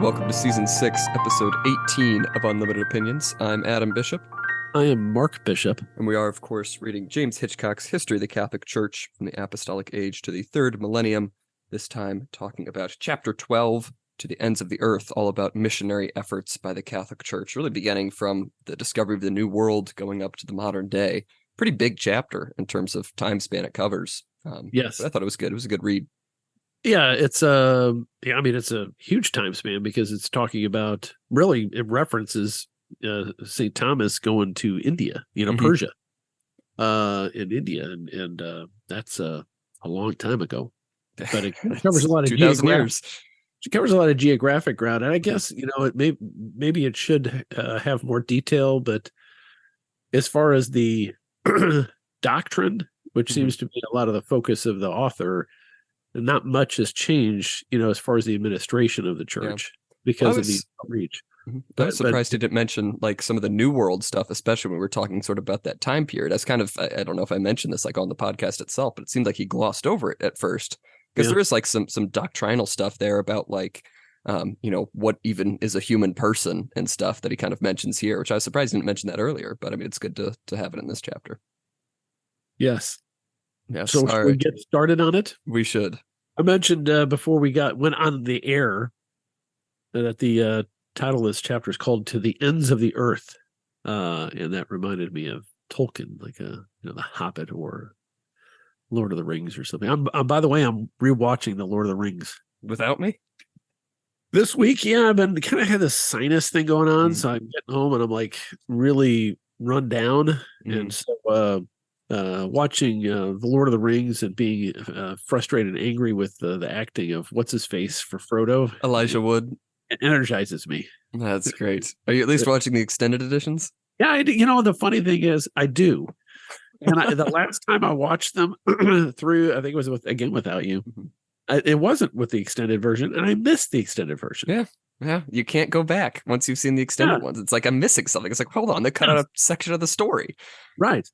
welcome to Season 6, Episode 18 of Unlimited Opinions. I'm Adam Bishop. I am Mark Bishop. And we are, of course, reading James Hitchcock's History of the Catholic Church from the Apostolic Age to the Third Millennium, this time talking about Chapter 12, To the Ends of the Earth, all about missionary efforts by the Catholic Church, really beginning from the discovery of the New World going up to the modern day. Pretty big chapter in terms of time span it covers. Yes. But I thought it was good. It was a good read. Yeah, it's a huge time span because it's talking about, really, it references St. Thomas going to India, Persia, in India, and that's a long time ago. But it covers a lot of 2,000 years. It covers a lot of geographic ground, and I guess maybe it should have more detail. But as far as the doctrine, which seems to be a lot of the focus of the author, not much has changed, as far as the administration of the church because of the outreach. I was surprised he didn't mention like some of the New World stuff, especially when we're talking sort of about that time period. That's kind of, I don't know if I mentioned this like on the podcast itself, but it seemed like he glossed over it at first because there is like some doctrinal stuff there about like, what even is a human person and stuff that he kind of mentions here, which I was surprised he didn't mention that earlier, but I mean, it's good to have it in this chapter. Yes. Yes. So should we get started on it? We should. I mentioned before we went on the air that the title of this chapter is called "To the Ends of the Earth," and that reminded me of Tolkien, like The Hobbit or Lord of the Rings or something. By the way, I'm rewatching the Lord of the Rings without me this week. Yeah, I've been kind of had this sinus thing going on, so I'm getting home and I'm like really run down, and so. Watching the Lord of the Rings and being frustrated and angry with the acting of what's his face for Frodo, Elijah Wood, it energizes me. That's great. Are you at least watching the extended editions? Yeah, I do. The funny thing is, I do. And the last time I watched them through, I think it was Without You. It wasn't with the extended version, and I missed the extended version. Yeah, you can't go back once you've seen the extended ones. It's like I'm missing something. It's like, hold on, they cut out a section of the story. Right.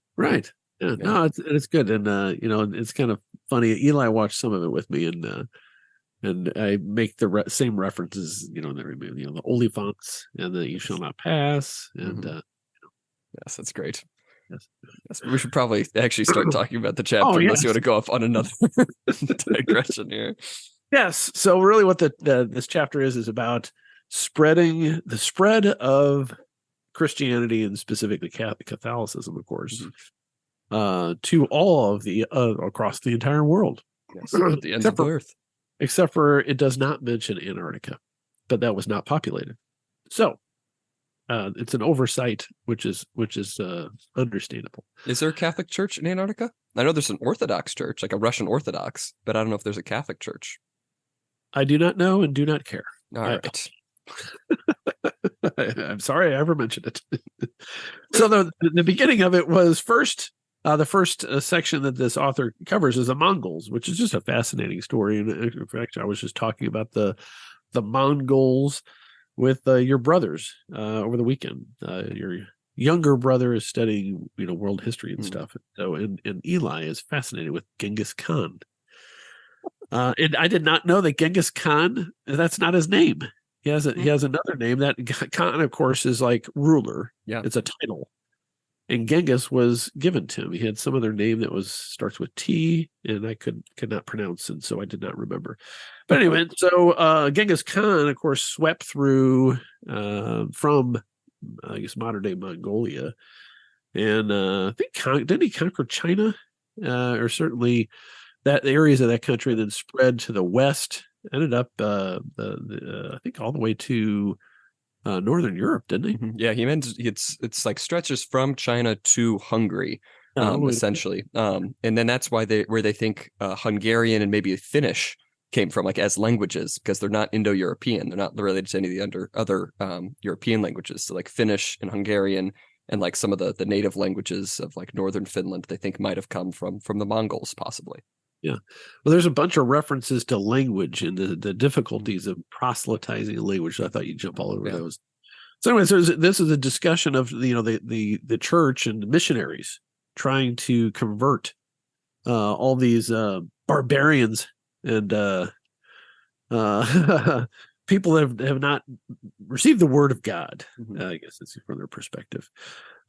Yeah, no, it's good, and it's kind of funny. Eli watched some of it with me, and I make the same references, the Oliphants and the "You shall not pass," and yes, that's great. Yes, we should probably actually start talking about the chapter unless you want to go off on another digression here. Yes, so really, what this chapter is about spreading the spread of Christianity and specifically Catholicism, of course. To all of the across the entire world, the ends of the earth, except for it does not mention Antarctica, but that was not populated, so it's an oversight, which is understandable. Is there a Catholic church in Antarctica? I know there's an Orthodox church, like a Russian Orthodox, but I don't know if there's a Catholic church. I do not know and do not care. All right. I'm sorry I ever mentioned it. So the beginning of it was first. The first section that this author covers is the Mongols, which is just a fascinating story. And in fact, I was just talking about the Mongols with your brothers over the weekend. Your younger brother is studying, world history and stuff. So, and Eli is fascinated with Genghis Khan. And I did not know that Genghis Khan, that's not his name. He has another name. That Khan, of course, is like ruler. Yeah, it's a title. And Genghis was given to him. He had some other name that starts with T, and I could not pronounce, and so I did not remember. But anyway, so Genghis Khan, of course, swept through from, I guess, modern day Mongolia, and I think didn't he conquer China, or certainly that areas of that country, and then spread to the west. Ended up, I think, all the way to Northern Europe, didn't he? Yeah, he meant it's like stretches from China to Hungary, essentially. And then that's why they think Hungarian and maybe Finnish came from, like, as languages, because they're not Indo-European. They're not related to any of the other European languages. So like Finnish and Hungarian and like some of the native languages of like northern Finland, they think might have come from the Mongols, possibly. Yeah. Well, there's a bunch of references to language and the difficulties of proselytizing a language. So I thought you'd jump all over those. So anyway, this is a discussion of, the church and the missionaries trying to convert all these barbarians and people that have not received the word of God. Mhm. I guess that's from their perspective.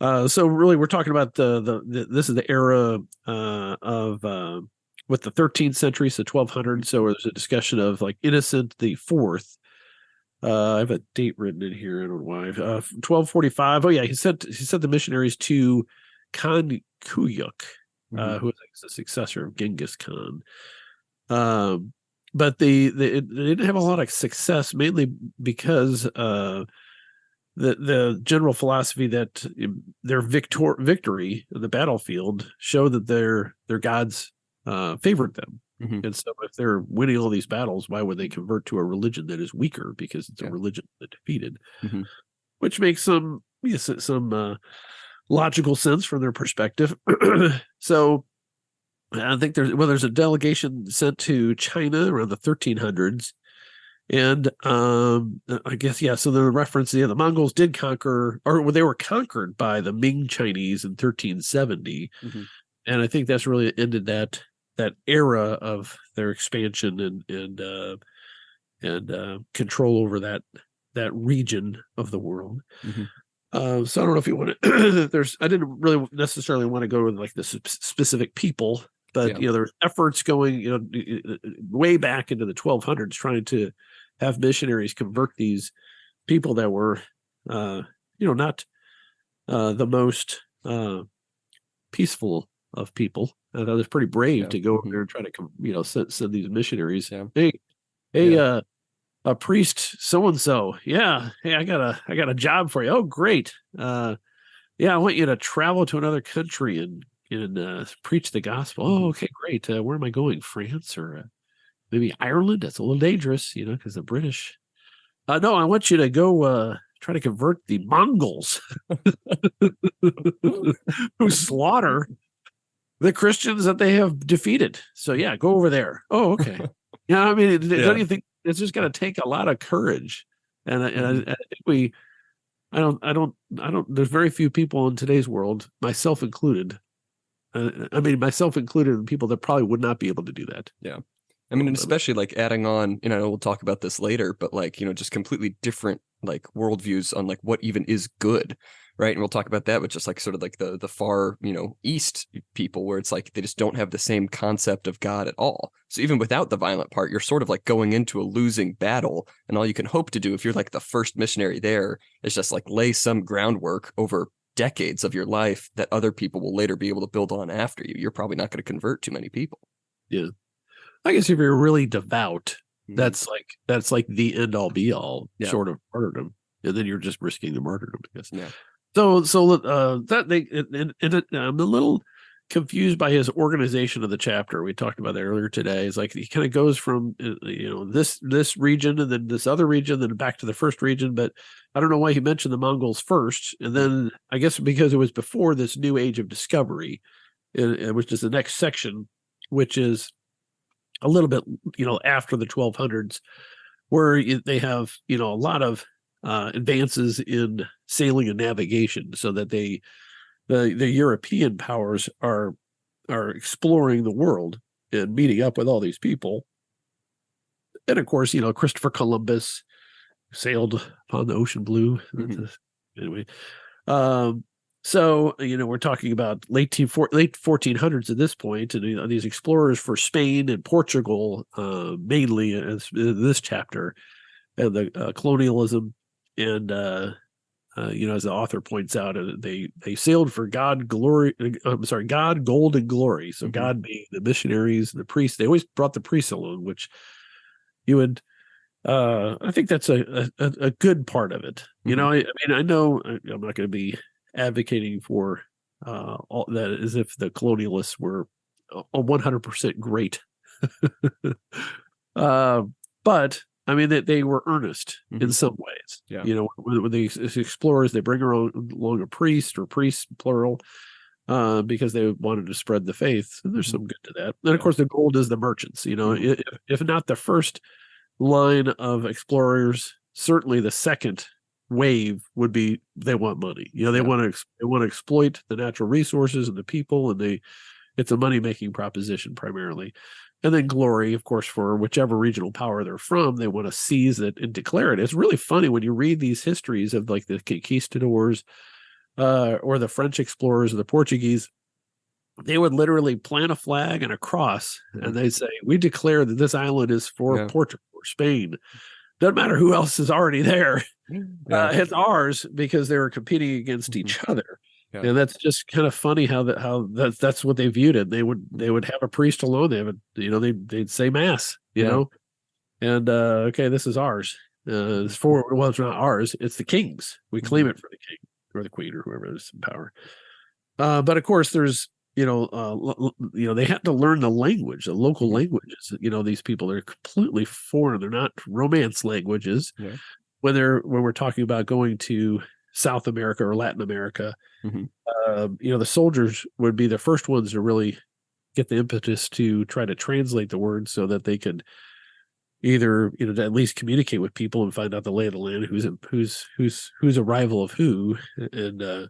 So really, we're talking about this is the era of with the 13th century, so 1200. So there's a discussion of like Innocent the Fourth. I have a date written in here. I don't know why. 1245. Oh yeah, he sent the missionaries to Khan Kuyuk, who was the successor of Genghis Khan. But they didn't have a lot of success, mainly because the general philosophy that their victory in the battlefield showed that their gods favored them. Mm-hmm. And so if they're winning all these battles, why would they convert to a religion that is weaker because it's a religion that defeated? Mm-hmm. Which makes some logical sense from their perspective. So I think there's a delegation sent to China around the 1300s. And I guess, so the reference, the Mongols did conquer, or they were conquered by the Ming Chinese in 1370. Mm-hmm. And I think that's really ended that era of their expansion and control over that region of the world. Mm-hmm. So I don't know if you want to. I didn't really necessarily want to go with like the specific people, but there's efforts going way back into the 1200s trying to have missionaries convert these people that were not the most peaceful of people. That was pretty brave to go over there and try to send these missionaries. Hey, a priest so and so. Yeah, hey, I got a job for you. Oh, great. I want you to travel to another country and preach the gospel. Oh, okay, great. Where am I going? France or maybe Ireland? That's a little dangerous, because the British. No, I want you to go try to convert the Mongols who slaughter the Christians that they have defeated. So go over there. Oh, okay. Don't you think it's just going to take a lot of courage? And I think I don't. There's very few people in today's world, myself included. Myself included, and people that probably would not be able to do that. Yeah. And especially like adding on, we'll talk about this later, but like, just completely different like worldviews on like what even is good, right? And we'll talk about that with just like sort of like the far, East people where it's like they just don't have the same concept of God at all. So even without the violent part, you're sort of like going into a losing battle, and all you can hope to do if you're like the first missionary there is just like lay some groundwork over decades of your life that other people will later be able to build on after you. You're probably not going to convert too many people. Yeah. I guess if you're really devout, that's like the end all be all sort of martyrdom, and then you're just risking the martyrdom, I guess. Yeah. So I'm a little confused by his organization of the chapter. We talked about that earlier today. It's like he kind of goes from this region and then this other region, then back to the first region. But I don't know why he mentioned the Mongols first, and then I guess because it was before this new age of discovery, which is the next section, which is a little bit, after the 1200s, where they have, a lot of advances in sailing and navigation, so that the European powers are exploring the world and meeting up with all these people. And of course, Christopher Columbus sailed upon the ocean blue. Mm-hmm. Anyway, so, we're talking about late 1400s at this point, and these explorers for Spain and Portugal, mainly as this chapter, and the colonialism, and as the author points out, they sailed for God, gold, and glory. So God being the missionaries and the priests. They always brought the priests along, which you would. I think that's a good part of it. I know I'm not going to be advocating for all that as if the colonialists were 100% great. But they were earnest in some ways. Yeah. When these explorers, they bring along a priest or priests plural, because they wanted to spread the faith. And there's some good to that. And of course, the gold is the merchants. If not the first line of explorers, certainly the second wave would be they want money. They want to exploit the natural resources and the people, and it's a money making proposition primarily. And then glory, of course, for whichever regional power they're from, they want to seize it and declare it. It's really funny when you read these histories of like the conquistadors or the French explorers or the Portuguese. They would literally plant a flag and a cross, and they say, "We declare that this island is for Portugal or Spain. Doesn't matter who else is already there. It's ours," because they were competing against each other. Yeah. And that's just kind of funny how that's what they viewed it. They would have a priest alone. They'd say mass, you know, and okay, this is ours. It's not ours. It's the king's. We claim it for the king or the queen or whoever is in power. But of course, there's they have to learn the language, the local languages. These people are completely foreign. They're not Romance languages. Yeah. When we're talking about going to South America or Latin America, the soldiers would be the first ones to really get the impetus to try to translate the words so that they could either, to at least communicate with people and find out the lay of the land, who's a rival of who. And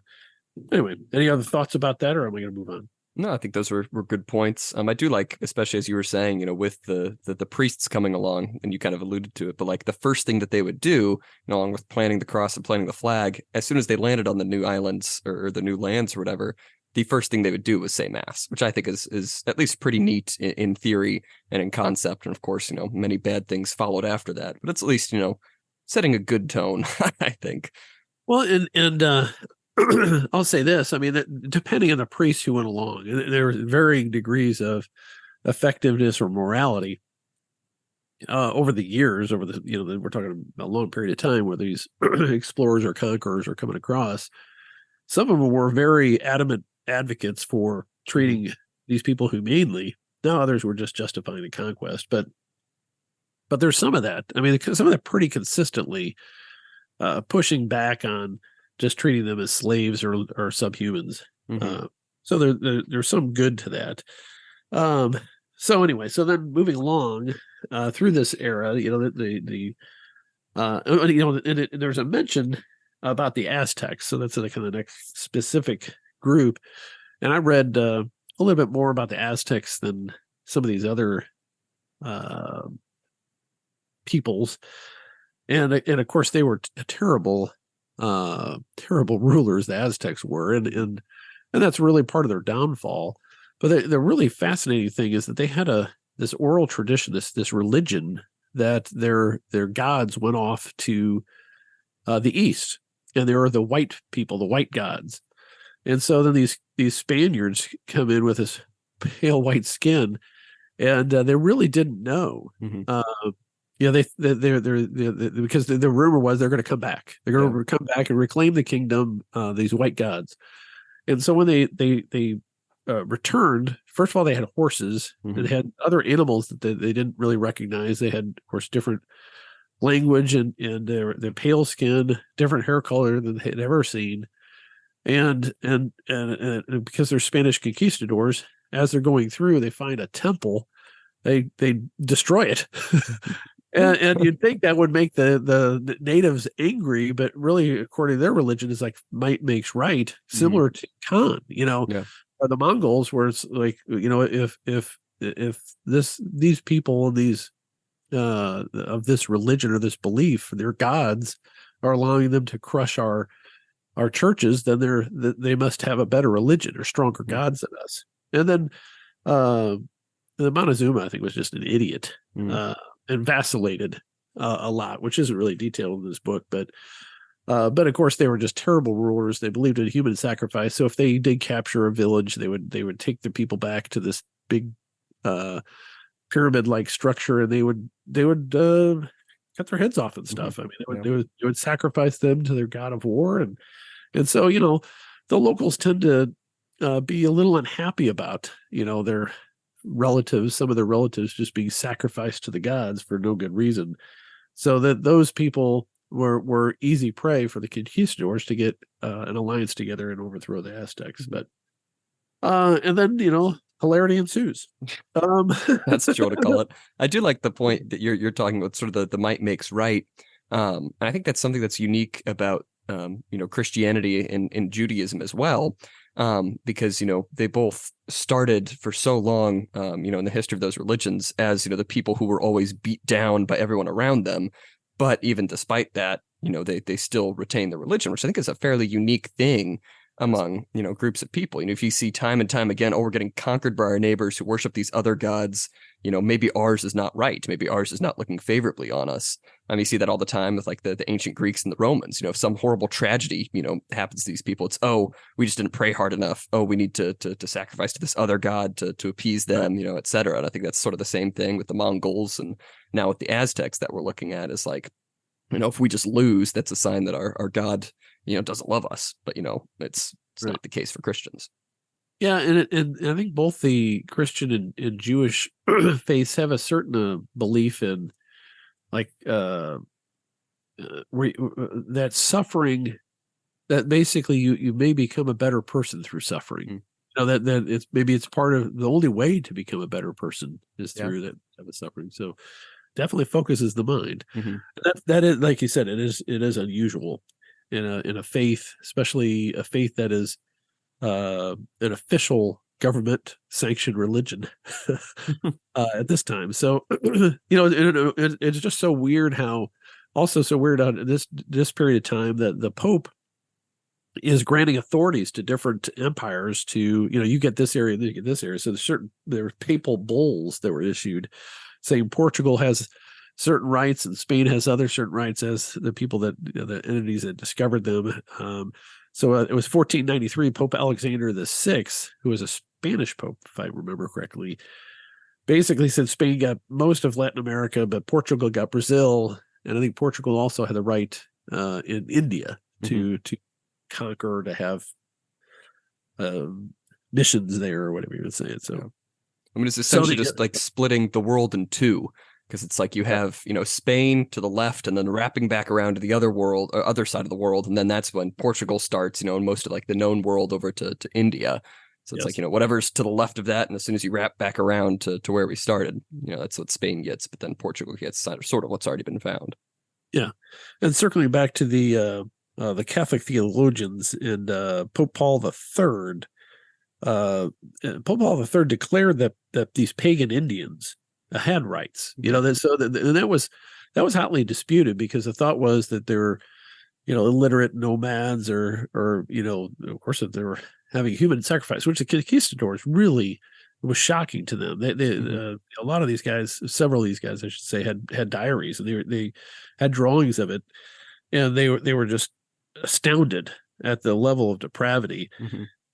anyway, any other thoughts about that, or am I going to move on? No, I think those were good points. I do like, especially as you were saying, with the priests coming along, and you kind of alluded to it, but like the first thing that they would do, along with planting the cross and planting the flag, as soon as they landed on the new islands or the new lands or whatever, the first thing they would do was say mass, which I think is at least pretty neat in theory and in concept. And of course, many bad things followed after that, but it's at least, setting a good tone, I think. Well, and I'll say this. I mean, depending on the priests who went along, there are varying degrees of effectiveness or morality over the years, we're talking about a long period of time where these explorers or conquerors are coming across. Some of them were very adamant advocates for treating these people humanely. Now others were just justifying the conquest, but there's some of that. I mean, some of that pretty consistently pushing back on just treating them as slaves or subhumans. So there's some good to that. So anyway, then moving along through this era, there's a mention about the Aztecs. So that's the kind of next specific group. And I read a little bit more about the Aztecs than some of these other peoples. And of course they were terrible rulers, the Aztecs were, and that's really part of their downfall. But the really fascinating thing is that they had this oral tradition, this religion, that their gods went off to the east, and they were the white people, the white gods. And so then these Spaniards come in with this pale white skin, and they really didn't know. They're because the rumor was they're going to come back. They're going to come back and reclaim the kingdom. These white gods, and so when they returned, first of all, they had horses and they had other animals that they didn't really recognize. They had, of course, different language and their pale skin, different hair color than they had ever seen, and because they're Spanish conquistadors, as they're going through, they find a temple, they destroy it. And you'd think that would make the natives angry, but really, according to their religion, is like might makes right, similar to Khan, or the Mongols, where it's like, if these people and these of this religion or this belief, their gods are allowing them to crush our churches, then they must have a better religion or stronger gods than us. And then the Montezuma, I think, was just an idiot. And vacillated a lot, which isn't really detailed in this book, but of course they were just terrible rulers. They believed in human sacrifice. So if they did capture a village, they would take the people back to this big pyramid-like structure, and they would cut their heads off and stuff. I mean, they would sacrifice them to their god of war, and so the locals tend to be a little unhappy about their relatives, some of their relatives just being sacrificed to the gods for no good reason. So that those people were easy prey for the conquistadors to get an alliance together and overthrow the Aztecs. But and then hilarity ensues. That's what you want to call it. I do like the point that you're talking about, sort of the might makes right. And I think that's something that's unique about Christianity and Judaism as well. because, they both started for so long, in the history of those religions as, the people who were always beat down by everyone around them. But even despite that, they still retain the religion, which I think is a fairly unique thing among, groups of people. If you see time and time again, we're getting conquered by our neighbors who worship these other gods, maybe ours is not right. Maybe ours is not looking favorably on us. You see that all the time with like the ancient Greeks and the Romans. If some horrible tragedy, happens to these people, it's, we just didn't pray hard enough. We need to sacrifice to this other god to appease them, et cetera. And I think that's sort of the same thing with the Mongols, and now with the Aztecs that we're looking at is like, if we just lose, that's a sign that our God, doesn't love us. But, it's Right. not the case for Christians. Yeah, and I think both the Christian and Jewish faiths have a certain belief in, like, that suffering, that basically you may become a better person through suffering. That it's part of the only way to become a better person is through that type of suffering. So definitely focuses the mind. That is, like you said, it is unusual in a faith, especially a faith that is an official government sanctioned religion at this time. So it's just so weird how out in this period of time that the Pope is granting authorities to different empires to, you get this area, then you get this area. So there were papal bulls that were issued saying Portugal has certain rights and Spain has other certain rights as the people that, the entities that discovered them. So it was 1493, Pope Alexander VI, who was a Spanish pope, if I remember correctly, basically said Spain got most of Latin America, but Portugal got Brazil. And I think Portugal also had the right in India to conquer, to have missions there, or whatever you would say. So, it's essentially just like splitting the world in two, because it's like you have, Spain to the left and then wrapping back around to the other world, or other side of the world. And then that's when Portugal starts, and most of like the known world over to India. So it's like, whatever's to the left of that. And as soon as you wrap back around to where we started, that's what Spain gets. But then Portugal gets sort of what's already been found. Yeah. And circling back to the Catholic theologians and Pope Paul III, Pope Paul III declared that these pagan Indians had rights, and that was hotly disputed, because the thought was that they were, illiterate nomads, or of course, that they were having human sacrifice, which the conquistadors really was shocking to them. A lot of these guys, several of these guys, I should say, had diaries, and they had drawings of it, and they were just astounded at the level of depravity.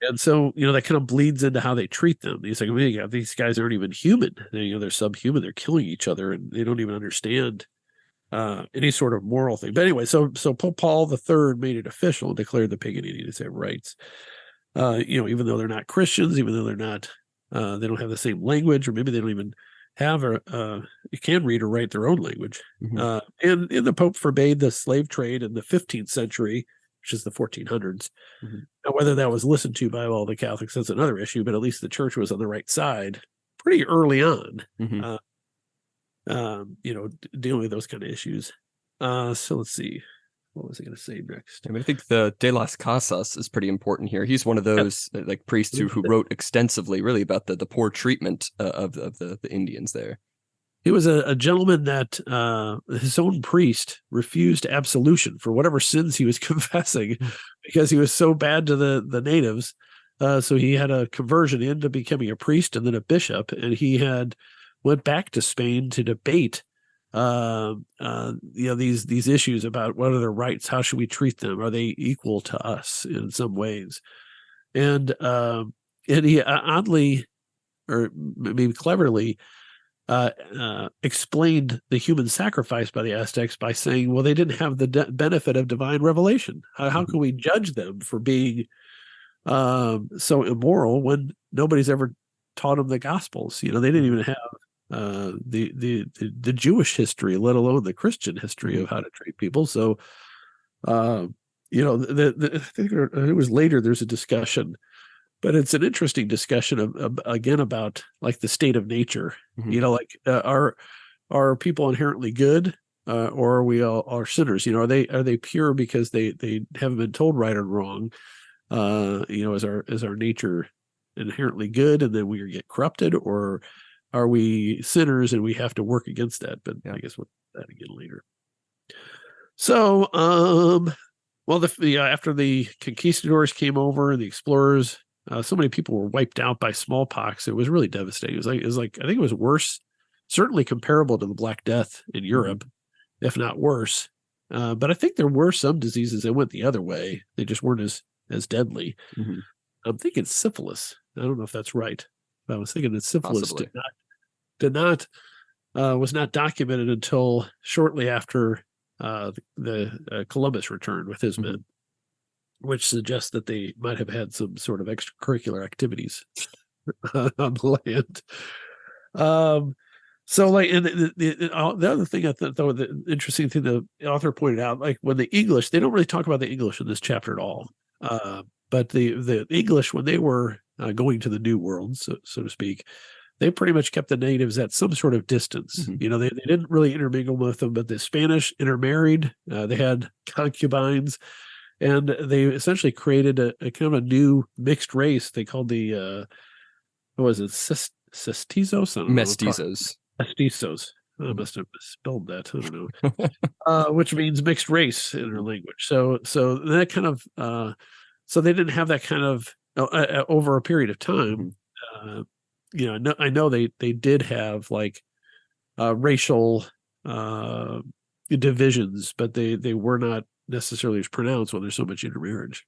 And so, that kind of bleeds into how they treat them. It's like, these guys aren't even human. They're subhuman. They're killing each other, and they don't even understand any sort of moral thing. But anyway, so Pope Paul III made it official and declared the pagan Indians have rights. Even though they're not Christians, even though they're not, they don't have the same language, or maybe they don't even have you can read or write their own language. And the Pope forbade the slave trade in the 15th century, which is the 1400s. Now, whether that was listened to by all the Catholics, that's another issue, but at least the church was on the right side pretty early on, dealing with those kind of issues. So let's see. What was I going to say next? I think the De las Casas is pretty important here. He's one of those like priests who wrote extensively, really, about the poor treatment of the Indians there. He was a gentleman that his own priest refused absolution for whatever sins he was confessing, because he was so bad to the natives. So he had a conversion into becoming a priest and then a bishop, and he went back to Spain to debate these issues about what are their rights, how should we treat them, are they equal to us in some ways, and he oddly, or maybe cleverly, explained the human sacrifice by the Aztecs by saying, well, they didn't have the benefit of divine revelation. How can we judge them for being so immoral when nobody's ever taught them the Gospels? They didn't even have the Jewish history, let alone the Christian history of how to treat people. So, I think it was later, there's a discussion, but it's an interesting discussion of again, about like the state of nature. Are people inherently good, or are we all are sinners? Are they pure because they haven't been told right or wrong? is our nature inherently good and then we get corrupted, or are we sinners and we have to work against that? But I guess we'll do that again later. So, after the conquistadors came over and the explorers, so many people were wiped out by smallpox. It was really devastating. It was like I think it was worse, certainly comparable to the Black Death in Europe, if not worse. But I think there were some diseases that went the other way. They just weren't as deadly. Mm-hmm. I'm thinking syphilis. I don't know if that's right, but I was thinking that syphilis was not documented until shortly after the Columbus returned with his men, which suggests that they might have had some sort of extracurricular activities on the land. So, like, and the other thing I thought, though, the interesting thing the author pointed out, like when the English, they don't really talk about the English in this chapter at all. But the English, when they were going to the New World, so to speak, they pretty much kept the natives at some sort of distance. Mm-hmm. They didn't really intermingle with them, but the Spanish intermarried. They had concubines, and they essentially created a kind of a new mixed race. They called the what was it, Cestizos? Mestizos. Mestizos. I must have misspelled that. I don't know. Which means mixed race in our language. So that kind of so they didn't have that kind of over a period of time. I know they did have like racial divisions, but they were not necessarily as pronounced when there's so much intermarriage.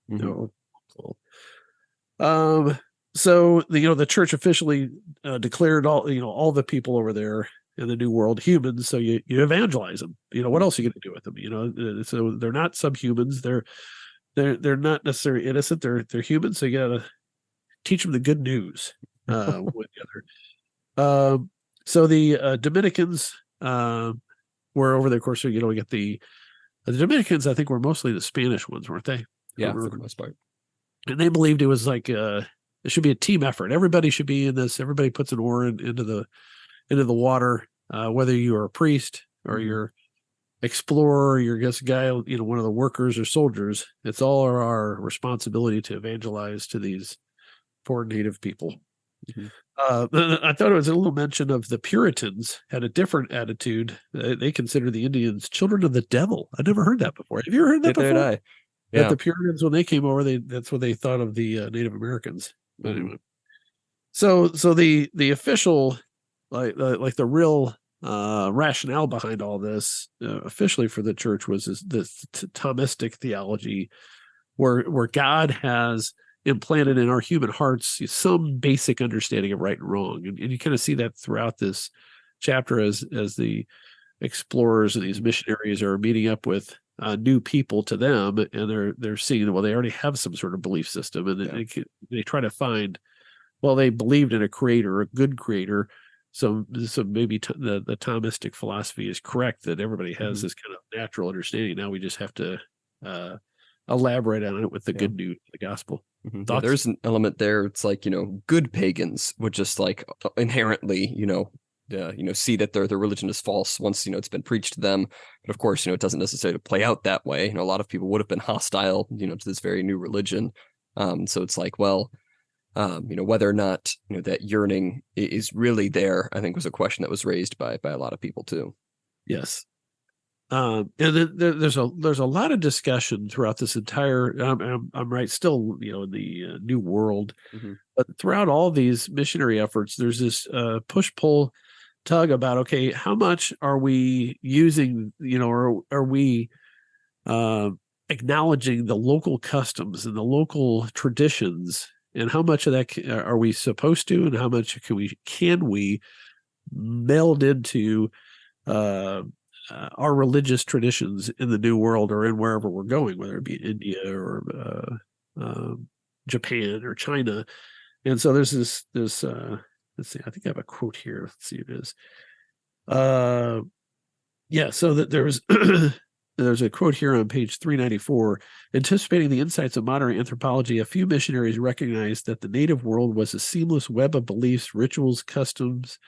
So the church officially declared all the people over there in the New World humans. So you evangelize them. What else are you going to do with them? So they're not subhumans. They're not necessarily innocent. They're humans. So you got to teach them the good news. With the other. So the Dominicans were over there. Of course, we get the Dominicans. I think were mostly the Spanish ones, weren't they? Yeah, for the most part. And they believed it was like it should be a team effort. Everybody should be in this. Everybody puts an oar into the water, whether you are a priest or you're explorer, you're just a guy, one of the workers or soldiers. It's all our responsibility to evangelize to these poor native people. I thought it was a little mention of the Puritans had a different attitude. They consider the Indians children of the devil. I never heard that before. Have you ever heard that before? Yeah. That the Puritans, when they came over, that's what they thought of the Native Americans. Anyway, so the official, like the real rationale behind all this, officially for the church, was this Thomistic theology, where God has implanted in our human hearts some basic understanding of right and wrong, and you kind of see that throughout this chapter as the explorers and these missionaries are meeting up with new people to them, and they're seeing they already have some sort of belief system, and they try to find, they believed in a creator, a good creator, so maybe the Thomistic philosophy is correct, that everybody has this kind of natural understanding. Now we just have to elaborate on it with the good news, the gospel. Yeah, there's an element there. It's like, good pagans would just like inherently, see that their religion is false once, it's been preached to them. But of course, it doesn't necessarily play out that way. A lot of people would have been hostile, to this very new religion. So it's like, whether or not, that yearning is really there, I think was a question that was raised by a lot of people too. Yes. And then there's a lot of discussion throughout this entire. I'm right, still in the New World, but throughout all these missionary efforts, there's this push pull tug about, okay, how much are we using, or are we acknowledging the local customs and the local traditions, and how much of that are we supposed to, and how much can we meld into our religious traditions in the New World or in wherever we're going, whether it be India or Japan or China. And so there's this let's see, I think I have a quote here. Let's see, it is. So that there's there's a quote here on page 394. Anticipating the insights of modern anthropology, a few missionaries recognized that the native world was a seamless web of beliefs, rituals, customs,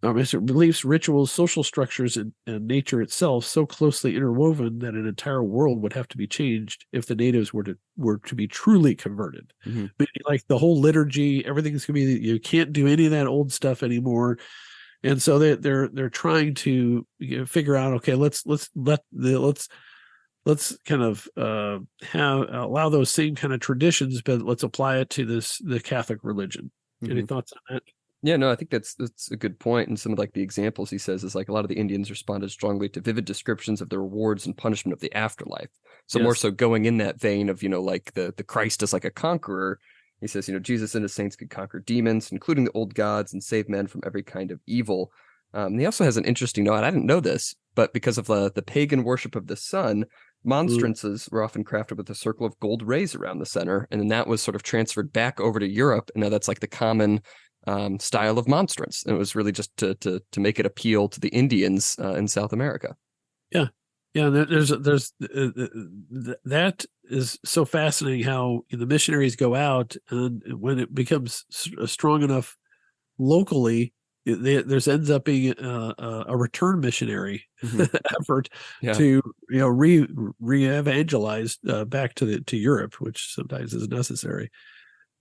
beliefs, rituals, social structures, and nature itself so closely interwoven that an entire world would have to be changed if the natives were to be truly converted. Mm-hmm. Like the whole liturgy, everything's gonna be, you can't do any of that old stuff anymore. And so they're trying to figure out, okay, let's kind of allow those same kind of traditions, but let's apply it to the Catholic religion. Any thoughts on that? Yeah, no, I think that's a good point. And some of like the examples he says is like a lot of the Indians responded strongly to vivid descriptions of the rewards and punishment of the afterlife. So more so going in that vein of, like the Christ as like a conqueror. He says, Jesus and his saints could conquer demons, including the old gods, and save men from every kind of evil. He also has an interesting note. I didn't know this, but because of the pagan worship of the sun, monstrances were often crafted with a circle of gold rays around the center. And then that was sort of transferred back over to Europe. And now that's like the common style of monstrance. And it was really just to make it appeal to the Indians in South America. Yeah. Yeah. There's that is so fascinating how the missionaries go out, and when it becomes strong enough locally, there's ends up being a return missionary effort to re-evangelize back to Europe, which sometimes is necessary.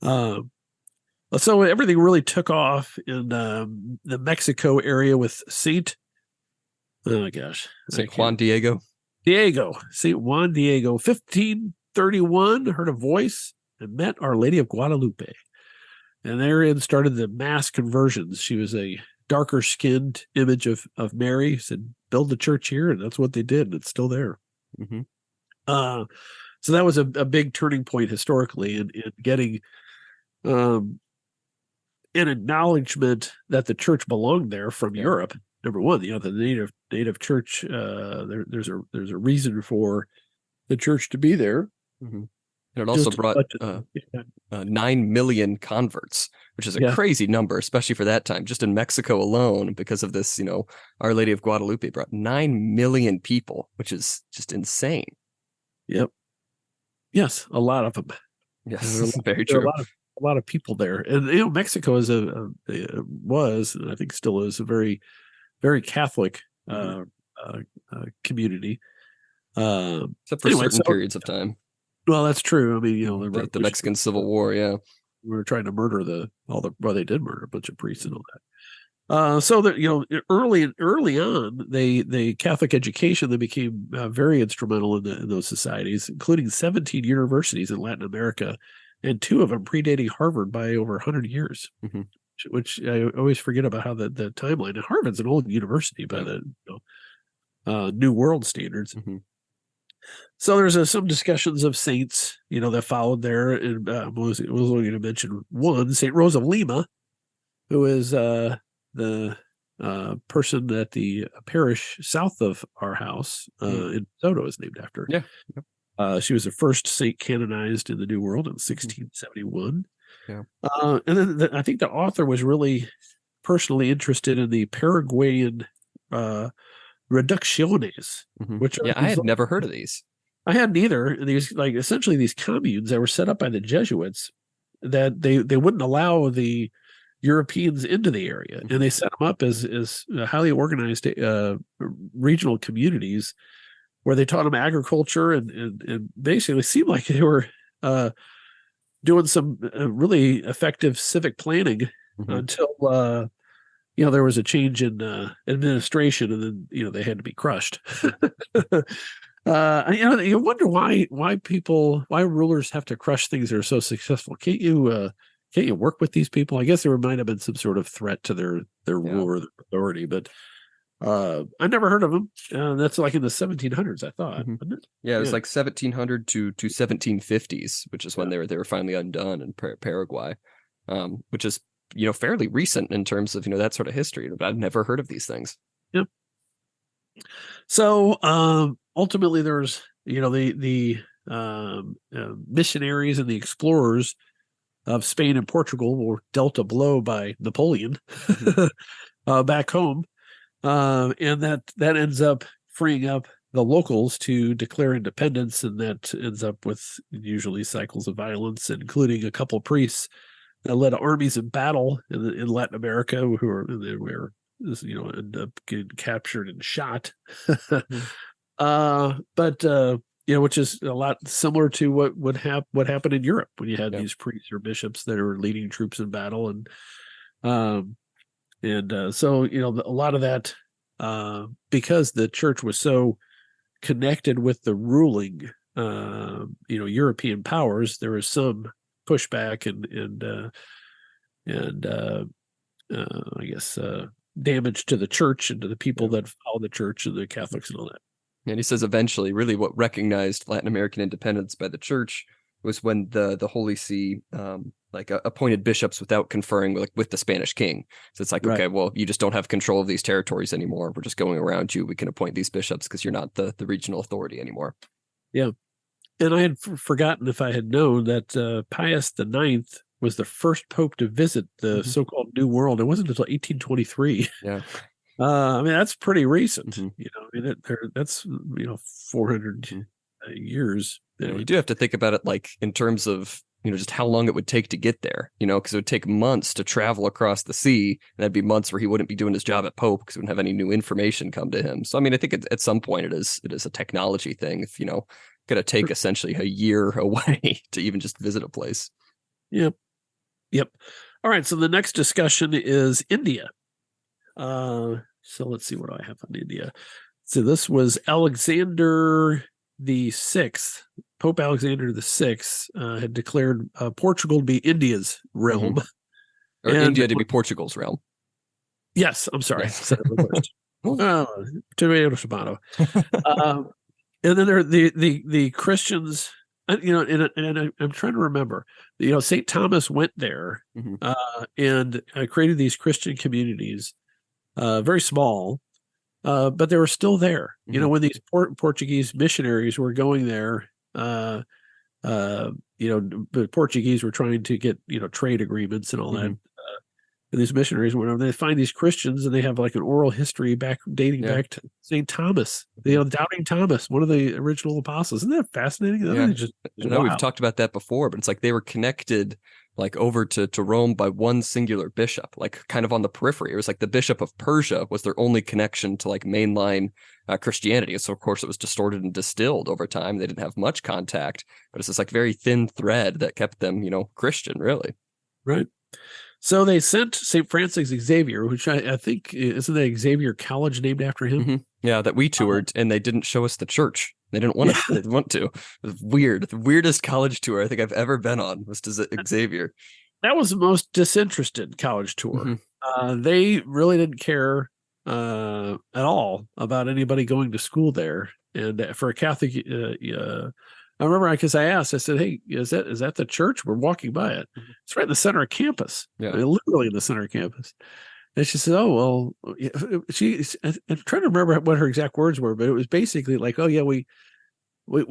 So everything really took off in the Mexico area with Saint Juan Diego. Saint Juan Diego, 1531, heard a voice and met Our Lady of Guadalupe. And therein started the mass conversions. She was a darker skinned image of Mary. Said, build the church here, and that's what they did, and it's still there. So that was a big turning point historically in getting an acknowledgement that the church belonged there from Europe. Number one, the native church. There's a reason for the church to be there. And it also brought 9 million converts, which is a crazy number, especially for that time. Just in Mexico alone, because of this, Our Lady of Guadalupe brought 9 million people, which is just insane. Yep. Yes, a lot of them. Yes, very true. A lot of people there, and Mexico is was, and I think still is, a very, very Catholic community. Except for certain periods of time. Well, that's true. I mean, the Mexican Civil War, we were trying to murder they did murder a bunch of priests and all that. So that early on, the Catholic education, they became very instrumental in those societies, including 17 universities in Latin America, and 2 of them predating Harvard by over 100 years. Which I always forget about how the timeline. And Harvard's an old university by the New World standards. So there's some discussions of saints, that followed there. And I was only going to mention one, Saint Rose of Lima, who is the person at the parish south of our house in Soto is named after. She was the first saint canonized in the New World in 1671. And then I think the author was really personally interested in the Paraguayan reducciones, which I had never heard of these. I hadn't either. And these, essentially these communes that were set up by the Jesuits, that they wouldn't allow the Europeans into the area, and they set them up as highly organized regional communities where they taught them agriculture and basically seemed like they were doing some really effective civic planning until there was a change in administration, and then they had to be crushed. You wonder why rulers have to crush things that are so successful. Can't you work with these people? I guess there might have been some sort of threat to their rule or their authority, but I never heard of them. That's like in the 1700s, I thought. Wasn't it? Yeah, it was like 1700 to 1750s, which is when they were finally undone in Paraguay, which is fairly recent in terms of that sort of history. But I've never heard of these things. Yep. So ultimately, there's the missionaries and the explorers of Spain and Portugal were dealt a blow by Napoleon back home. And that ends up freeing up the locals to declare independence, and that ends up with usually cycles of violence, including a couple of priests that led armies in battle in Latin America who were end up getting captured and shot. Mhm. But which is a lot similar to what happened in Europe when you had Yeah. these priests or bishops that are leading troops in battle, and so a lot of that, because the church was so connected with the ruling European powers, there was some pushback and I guess damage to the church and to the people that follow the church and the Catholics and all that. And he says eventually, really, what recognized Latin American independence by the church was when the Holy See appointed bishops without conferring with the Spanish king. So it's like, Right. okay, well, you just don't have control of these territories anymore. We're just going around you. We can appoint these bishops because you're not the regional authority anymore. Yeah. And I had forgotten, if I had known, that Pius IX was the first pope to visit the so-called New World. It wasn't until 1823. Yeah. That's pretty recent. Mm-hmm. That's 400 years. You do have to think about it like in terms of just how long it would take to get there. Because it would take months to travel across the sea, and that'd be months where he wouldn't be doing his job at Pope because he wouldn't have any new information come to him. So I think at some point it is a technology thing. If going to take essentially a year away to even just visit a place. Yep. All right. So the next discussion is India. So let's see what do I have on India. So this was Alexander the Sixth. Pope Alexander the Sixth had declared Portugal to be India's realm, or India to be Portugal's realm. Yes, I'm sorry. Said it reversed. Tomato. And then there are the Christians. And I'm trying to remember. St. Thomas went there and created these Christian communities, very small, but they were still there. When these Portuguese missionaries were going there, the Portuguese were trying to get trade agreements and all that. And these missionaries went over, they find these Christians and they have like an oral history dating back to St. Thomas, doubting Thomas, one of the original apostles. Isn't that fascinating? I know we've talked about that before, but it's like they were connected like over to Rome by one singular bishop, like kind of on the periphery. It was like the Bishop of Persia was their only connection to like mainline Christianity. So of course it was distorted and distilled over time. They didn't have much contact, but it's this like very thin thread that kept them, Christian, really. Right. So they sent St. Francis Xavier, which I think isn't that Xavier College named after him? Yeah, that we toured, and they didn't show us the church. They didn't want to. They didn't want to. It was weird. The weirdest college tour I think I've ever been on was to Xavier. That was the most disinterested college tour. They really didn't care at all about anybody going to school there. And for a Catholic, I remember because I asked, I said, "Hey, is that the church? We're walking by it. It's right in the center of campus. Yeah, literally in the center of campus." And she said, "Oh, well," I'm trying to remember what her exact words were, but it was basically like, "Oh yeah, we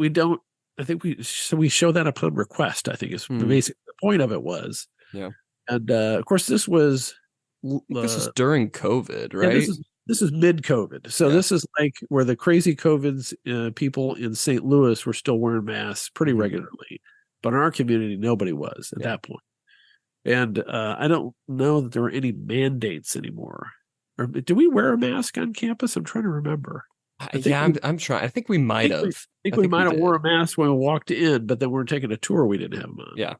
don't. I think we show that upon request." I think is basically the point of it was. Yeah, and of course this was this is during COVID, right? Yeah, this is mid-COVID, so this is like where the crazy COVIDs people in St. Louis were still wearing masks pretty regularly, but in our community nobody was at that point. And I don't know that there were any mandates anymore. Or do we wear a mask on campus? I'm trying to remember. I'm trying. I think we might have. I think we might have wore a mask when we walked in, but then we were taking a tour. We didn't have them on. Yeah.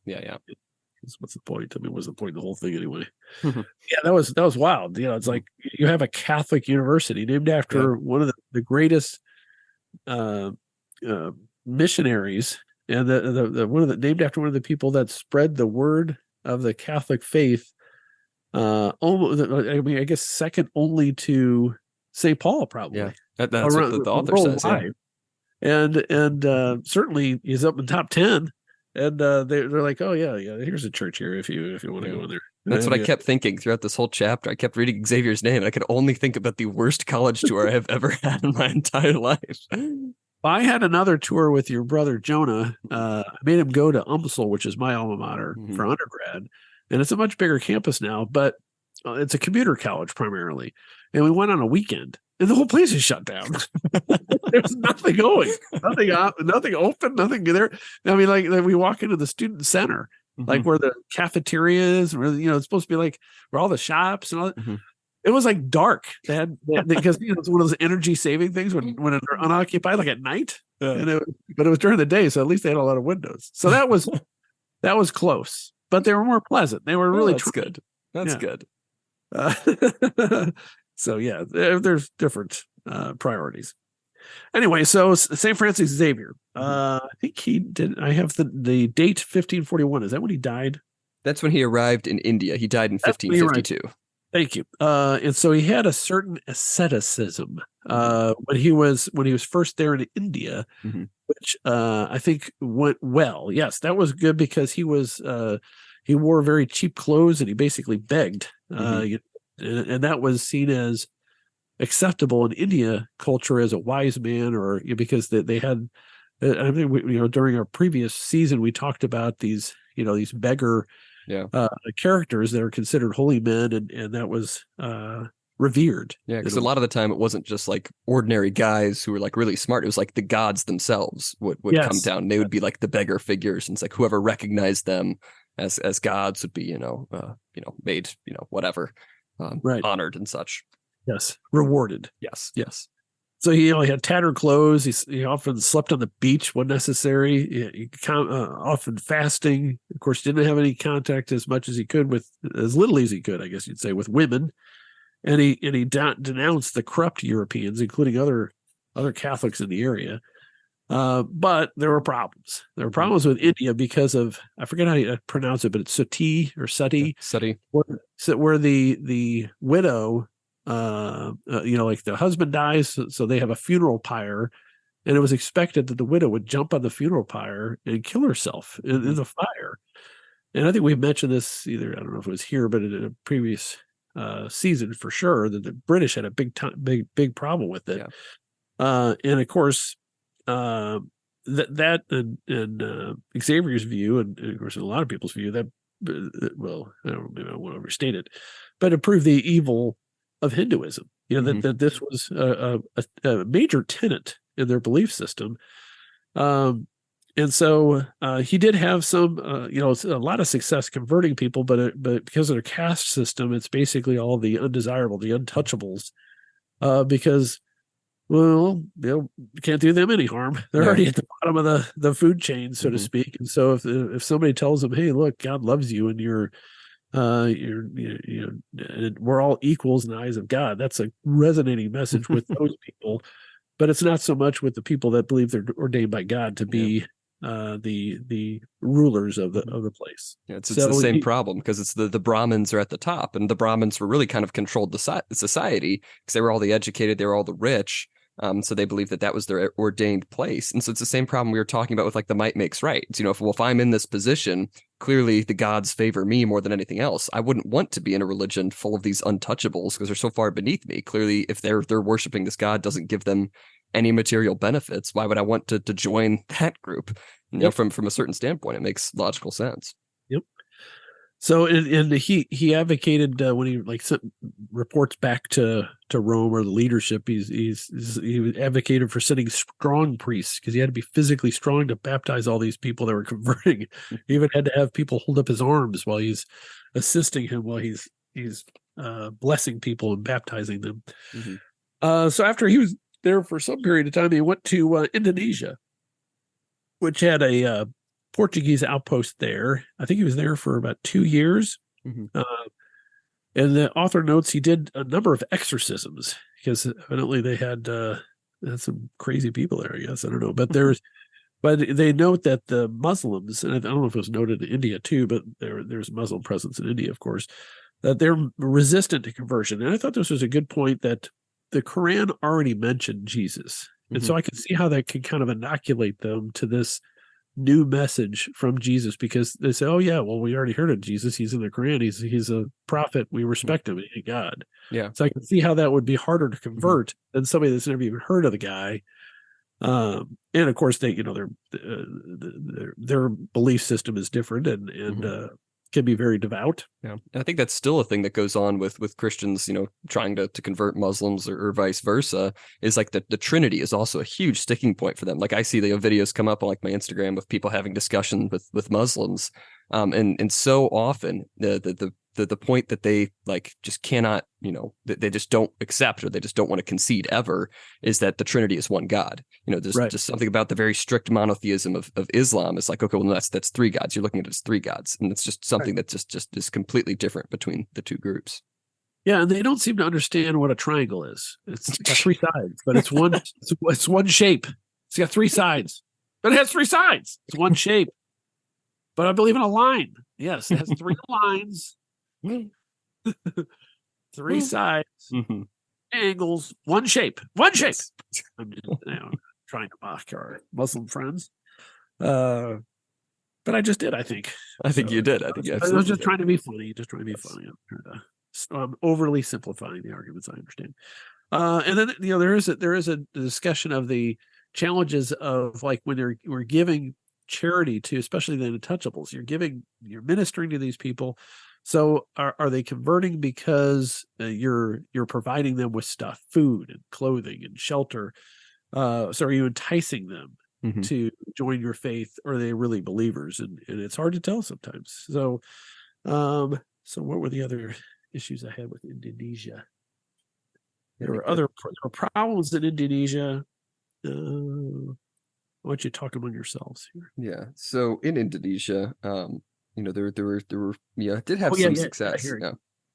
What's the point? What's the point of the whole thing anyway? Yeah, that was wild. It's like you have a Catholic university named after one of the greatest missionaries, and named after one of the people that spread the word of the Catholic faith. I guess second only to St. Paul, probably. Yeah, that's what the author says. Yeah. And certainly he's up in the top 10. And they're like, "Oh yeah, here's a church here if you want to go in there." That's what I kept thinking throughout this whole chapter. I kept reading Xavier's name, and I could only think about the worst college tour I have ever had in my entire life. I had another tour with your brother Jonah. I made him go to UMSL, which is my alma mater for undergrad, and it's a much bigger campus now, but it's a commuter college primarily. And we went on a weekend, and the whole place is shut down. There's nothing going, nothing open, nothing there. I mean, like we walk into the student center, like where the cafeteria is, where it's supposed to be like where all the shops and all that. It was like dark. Because it's one of those energy saving things when they're unoccupied, like at night. Yeah. But it was during the day, so at least they had a lot of windows. So that was close, but they were more pleasant. They were really good. That's good. So yeah, there's different priorities. Anyway, so St. Francis Xavier, I think he did. I have the date 1541. Is that when he died? That's when he arrived in India. He died in 1552. Thank you. And so he had a certain asceticism when he was first there in India, which I think went well. Yes, that was good because he wore very cheap clothes and he basically begged, and that was seen as acceptable in India culture as a wise man, or because they had. I think during our previous season we talked about these beggar. Characters that are considered holy men, and that was revered. Yeah, because a lot of the time it wasn't just like ordinary guys who were like really smart. It was like the gods themselves would come down. They would be like the beggar figures, and it's like whoever recognized them as gods would be made whatever honored and such. Yes, rewarded. Yes. So he had tattered clothes. He often slept on the beach when necessary. He often fasting. Of course, didn't have any contact as much as he could with as little as he could, I guess you'd say, with women. And he denounced the corrupt Europeans, including other Catholics in the area. But there were problems. There were problems with India because of, I forget how you pronounce it, but it's Sati, where the widow. Like the husband dies, so they have a funeral pyre, and it was expected that the widow would jump on the funeral pyre and kill herself in the fire. And I think we've mentioned this either, I don't know if it was here, but in a previous season for sure, that the British had a big problem with it. And of course, that and Xavier's view, and of course in a lot of people's view, that I don't want to overstate it, but it proved the evil of Hinduism, that this was a major tenet in their belief system. And so he did have some, a lot of success converting people, but because of their caste system, it's basically all the undesirable, the untouchables, because, you can't do them any harm. They're already at the bottom of the food chain, so to speak. And so if somebody tells them, hey, look, God loves you and we're all equals in the eyes of God, that's a resonating message with those people, but it's not so much with the people that believe they're ordained by God to be the rulers of the place. It's the same problem, because it's the Brahmins are at the top, and the Brahmins were really kind of controlled the society because they were all the educated, they were all the rich. So they believe that was their ordained place. And so it's the same problem we were talking about with like the might makes right. It's, if I'm in this position, clearly the gods favor me more than anything else. I wouldn't want to be in a religion full of these untouchables because they're so far beneath me. Clearly, if they're worshiping this god doesn't give them any material benefits, why would I want to join that group? From a certain standpoint, it makes logical sense. Yep. So, and he advocated when he sent reports back to Rome or the leadership, he advocated for sending strong priests because he had to be physically strong to baptize all these people that were converting. He even had to have people hold up his arms while he's assisting him while he's blessing people and baptizing them. So after he was there for some period of time, he went to Indonesia, which had a Portuguese outpost there. I think he was there for about 2 years. And the author notes he did a number of exorcisms because evidently they had some crazy people there, I guess. I don't know. But they note that the Muslims, and I don't know if it was noted in India too, but there's Muslim presence in India, of course, that they're resistant to conversion. And I thought this was a good point, that the Quran already mentioned Jesus. And so I can see how that could kind of inoculate them to this new message from Jesus, because they say, oh yeah, well, we already heard of Jesus. He's in the Quran. He's a prophet. We respect him. He's God. Yeah. So I can see how that would be harder to convert than somebody that's never even heard of the guy. And of course they, their belief system is different and can be very devout. Yeah. And I think that's still a thing that goes on with Christians, trying to convert Muslims or vice versa, is like the Trinity is also a huge sticking point for them. Like I see the videos come up on like my Instagram of people having discussion with Muslims. And so often the the point that they like just cannot, they just don't accept, or they just don't want to concede ever, is that the Trinity is one God. There's just something about the very strict monotheism of Islam. It's like, okay, well, that's three gods. You're looking at it as three gods, and it's just something that just is completely different between the two groups. Yeah, and they don't seem to understand what a triangle is. It's got three sides, but it's one. It's one shape. It's got three sides, but it has three sides. It's one shape. But I believe in a line. Yes, it has three lines, three sides, angles, one shape. One shape. I'm just trying to mock our Muslim friends. But I just did, I think. I think you did. I think you absolutely I was just did. trying to be funny. I'm overly simplifying the arguments, I understand. And then there is a discussion of the challenges of, like, when we're giving charity to, especially the untouchables, you're ministering to these people. So are they converting because you're providing them with stuff, food and clothing and shelter? So are you enticing them to join your faith, or are they really believers? And it's hard to tell sometimes. So what were the other issues I had with Indonesia? There were problems in Indonesia. Why don't you talk among yourselves here? Yeah. So in Indonesia, there were it did have some success.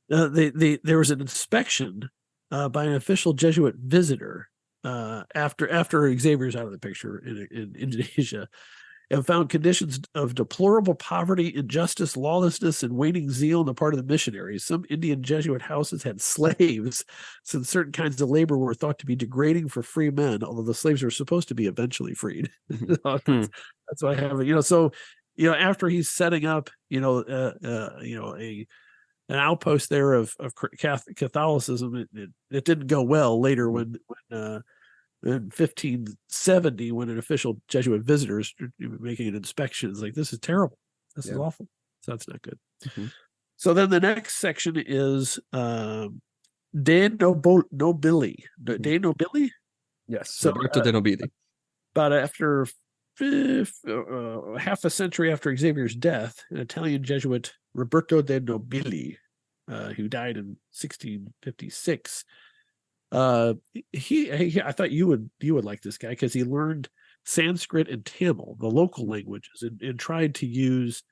There was an inspection by an official Jesuit visitor after Xavier's out of the picture in Indonesia, and found conditions of deplorable poverty, injustice, lawlessness, and waning zeal on the part of the missionaries. Some Indian Jesuit houses had slaves, since certain kinds of labor were thought to be degrading for free men, although the slaves were supposed to be eventually freed. That's why I have it. So, after he's setting up, an outpost there of Catholicism, it didn't go well later when in 1570, when an official Jesuit visitor is making an inspection. It's like, this is terrible. This is awful. So that's not good. So then the next section is De Nobili. De Nobili? Yes. So Roberto de Nobili. But after half a century after Xavier's death, an Italian Jesuit, Roberto de Nobili, who died in 1656, I thought you would like this guy, because he learned Sanskrit and Tamil, the local languages, and tried to use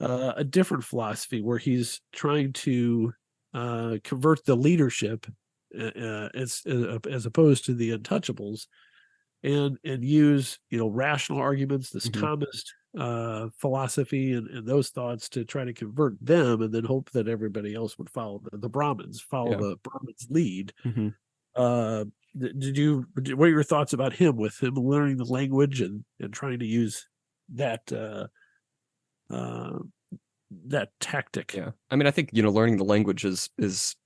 a different philosophy where he's trying to convert the leadership as opposed to the untouchables, and use rational arguments, this Thomist philosophy and those thoughts, to try to convert them, and then hope that everybody else would follow the Brahmins, the Brahmins' lead. What are your thoughts about him, with him learning the language and trying to use that tactic? Yeah. I mean, I think, learning the language is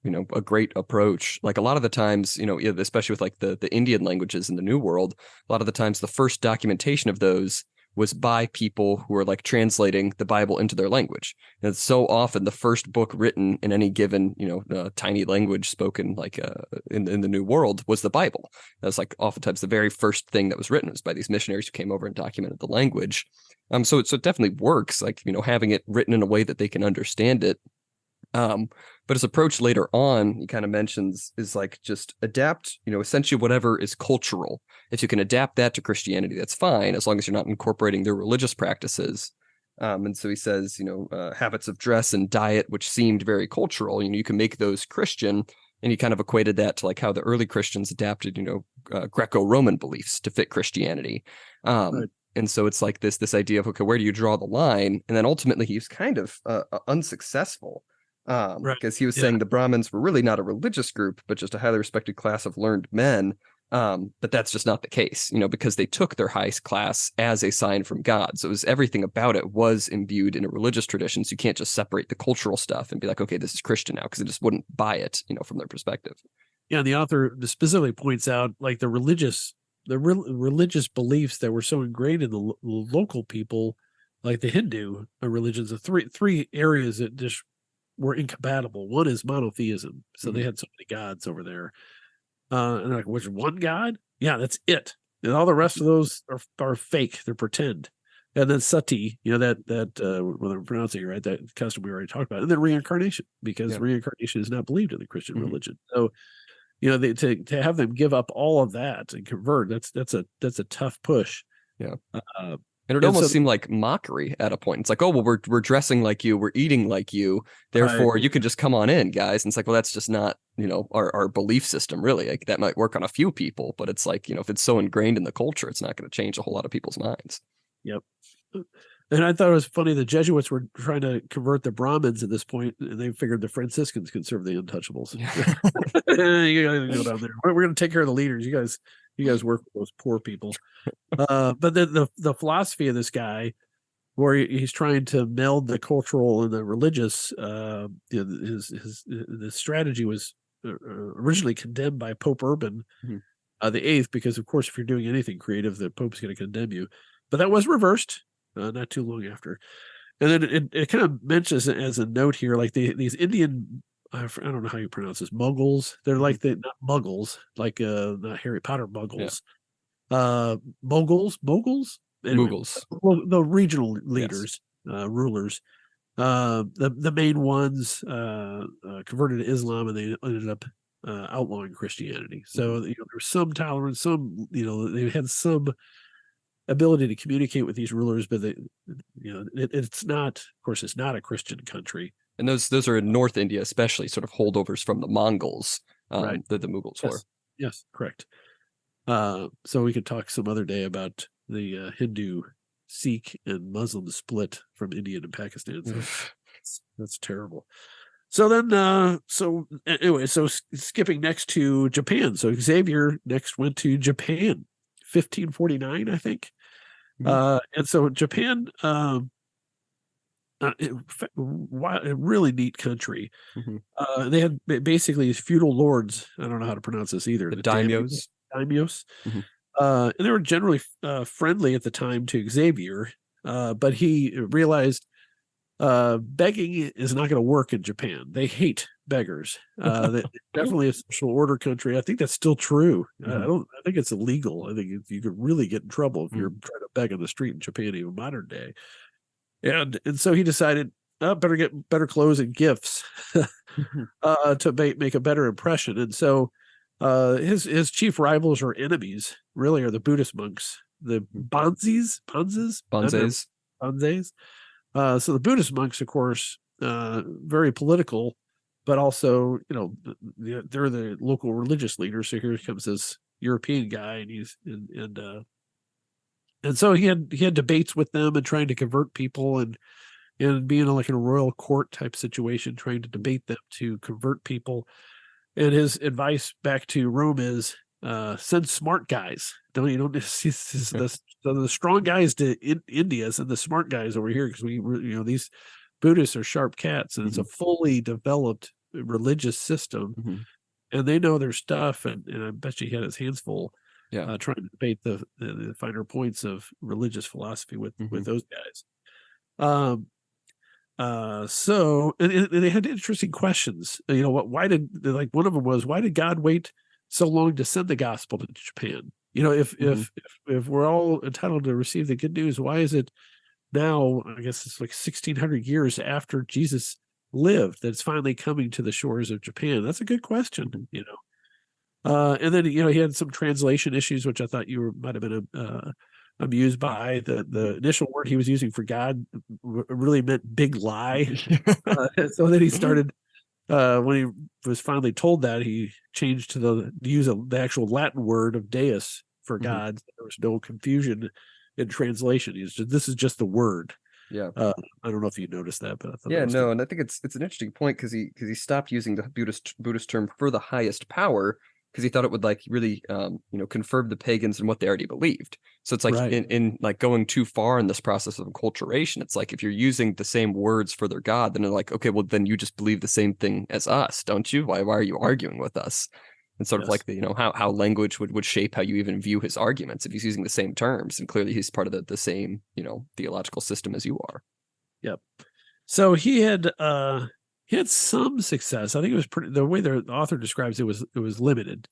a great approach. Like, a lot of the times, especially with like the Indian languages in the New World, a lot of the times the first documentation of those was by people who were like translating the Bible into their language. And so often the first book written in any given, tiny language spoken like in the New World was the Bible. That's like oftentimes the very first thing that was written was by these missionaries who came over and documented the language. So it definitely works, like, having it written in a way that they can understand it. But his approach later on, he kind of mentions, is like, just adapt, essentially whatever is cultural. If you can adapt that to Christianity, that's fine, as long as you're not incorporating their religious practices. And so he says, habits of dress and diet, which seemed very cultural, you can make those Christian. And he kind of equated that to like how the early Christians adapted, Greco-Roman beliefs to fit Christianity. Right. And so it's like this idea of, okay, where do you draw the line? And then ultimately he's kind of unsuccessful. Because he was saying the Brahmins were really not a religious group, but just a highly respected class of learned men. But that's just not the case, because they took their highest class as a sign from God. So everything about it was imbued in a religious tradition. So you can't just separate the cultural stuff and be like, okay, this is Christian now, because it just wouldn't buy it, from their perspective. Yeah, the author specifically points out, like, the religious beliefs that were so ingrained in the local people, like the Hindu religions, the three areas that just were incompatible. One is monotheism, so they had so many gods over there, and they're like, which one God? Yeah, that's it. And all the rest of those are fake. They're pretend. and then sati, whether I'm pronouncing it right, that custom we already talked about, and then reincarnation, because reincarnation is not believed in the Christian religion. So, to have them give up all of that and convert, that's a tough push. Yeah. And it almost seemed like mockery at a point. It's like, oh, well, we're dressing like you, we're eating like you, therefore you can just come on in, guys. And it's like, well, that's just not, our belief system, really. Like, that might work on a few people, but it's like, if it's so ingrained in the culture, it's not going to change a whole lot of people's minds. Yep. And I thought it was funny, the Jesuits were trying to convert the Brahmins at this point, and they figured the Franciscans could serve the untouchables. You guys go down there. We're going to take care of the leaders. You guys work with those poor people. But then the philosophy of this guy, where he's trying to meld the cultural and the religious, his strategy was originally condemned by Pope Urban the Eighth, because of course, if you're doing anything creative, the Pope's going to condemn you. But that was reversed not too long after. And then it kind of mentions as a note here, like these Indian, I don't know how you pronounce this, Mongols. They're like not Muggles, like not Harry Potter Muggles. Mongols? Anyway, Mughals. The regional leaders, rulers. The main ones converted to Islam, and they ended up outlawing Christianity. So there was some tolerance, some they had some ability to communicate with these rulers, but it's not, of course, it's not a Christian country. And those are in North India, especially sort of holdovers from the Mongols, that the Mughals were. Yes, correct. So we could talk some other day about the Hindu, Sikh, and Muslim split from India and Pakistan. So that's terrible. So then, so skipping next to Japan. So Xavier next went to Japan, 1549, I think. And so Japan, a really neat country. They had basically these feudal lords. I don't know how to pronounce this either. The daimyos. And they were generally friendly at the time to Xavier, but he realized begging is not going to work in Japan. They hate beggars. Definitely a social order country. I think that's still true. I think it's illegal. I think you could really get in trouble if you're trying to beg on the street in Japan, even modern day. And so he decided, better get better clothes and gifts to make a better impression. And so his chief rivals or enemies really are the Buddhist monks, the Bonzes. So the Buddhist monks, of course, very political, but also, they're the local religious leaders. So here comes this European guy, and so he had debates with them and trying to convert people, and being like in a royal court type situation, trying to debate them to convert people. And his advice back to Rome is, send smart guys. So the strong guys to India, and the smart guys over here, because these Buddhists are sharp cats, and it's a fully developed religious system, and they know their stuff. And I bet you he had his hands full, trying to debate the finer points of religious philosophy with those guys. So they had interesting questions. Why did one of them was, why did God wait so long to send the gospel to Japan? If we're all entitled to receive the good news, why is it now, I guess it's like 1600 years after Jesus lived, that it's finally coming to the shores of Japan? That's a good question, and then, he had some translation issues, which I thought you might have been amused by. The initial word he was using for God really meant big lie. So then he started, when he was finally told that, he changed to use the actual Latin word of Deus for God. There was no confusion in translation. This is just the word. I don't know if you noticed that, but I thought and I think it's an interesting point, because he stopped using the Buddhist term for the highest power, because he thought it would really confirm the pagans in what they already believed. So it's like in like going too far in this process of enculturation. It's like, if you're using the same words for their God, then they're like, okay, well then you just believe the same thing as us, don't you? Why are you arguing with us? And sort of like how language would shape how you even view his arguments. If he's using the same terms, and clearly he's part of the same theological system as you are. Yep. So he had some success. I think it was the way the author describes it was limited.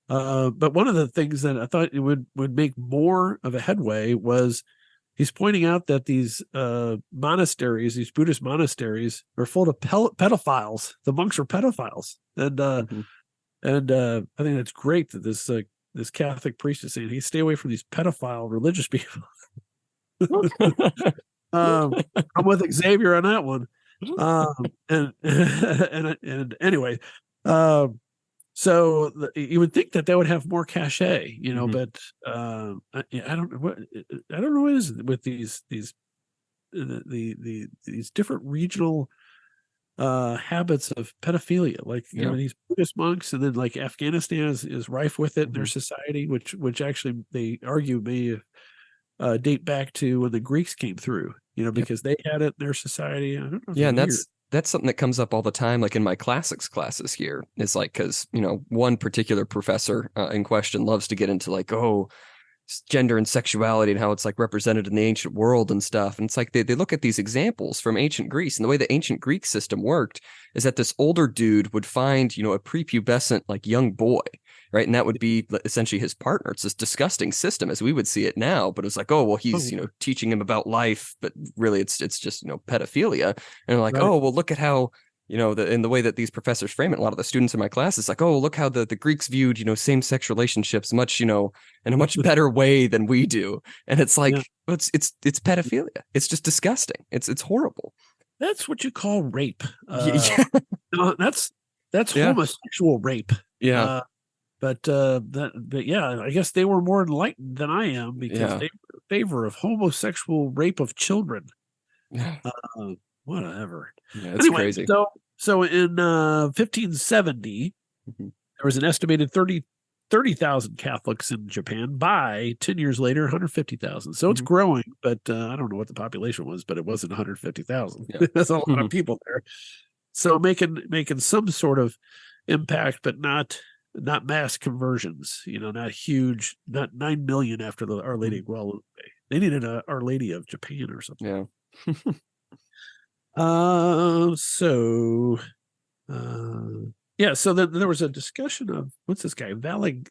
But one of the things that I thought it would make more of a headway was he's pointing out that these monasteries, these Buddhist monasteries, are full of pedophiles. The monks are pedophiles, and I think that's great that this Catholic priest is saying, "Hey, stay away from these pedophile religious people." I'm with Xavier on that one. And anyway, so you would think that would have more cachet, but I don't know what it is with these different regional habits of pedophilia, like these Buddhist monks, and then like Afghanistan is rife with it in their society, which actually they argue may date back to when the Greeks came through, because they had it in their society. I don't know. Yeah, and that's something that comes up all the time, like in my classics classes here, is like, because one particular professor in question loves to get into like, gender and sexuality and how it's like represented in the ancient world and stuff. And it's like they look at these examples from ancient Greece, and the way the ancient Greek system worked is that this older dude would find, a prepubescent like young boy, right? And that would be essentially his partner. It's this disgusting system as we would see it now, but it's like, he's, teaching him about life, but really it's just, pedophilia. And they're like, right. Well, look at how, in the way that these professors frame it, a lot of the students in my class, it's like, look how the Greeks viewed, same-sex relationships much, in a much better way than we do. And it's like, it's pedophilia. It's just disgusting. It's horrible. That's what you call rape. That's homosexual rape. Yeah. But yeah, I guess they were more enlightened than I am, because they were in favor of homosexual rape of children. Whatever. Yeah, it's crazy. So in 1570, there was an estimated 30,000 Catholics in Japan. By 10 years later, 150,000. So it's growing, but I don't know what the population was, but it wasn't 150,000. Yeah. That's a lot of people there. So making some sort of impact, but not mass conversions. Not huge, not 9 million after the Our Lady of Guadalupe. They needed a Our Lady of Japan or something. Yeah. So then there was a discussion of, what's this guy? Valig.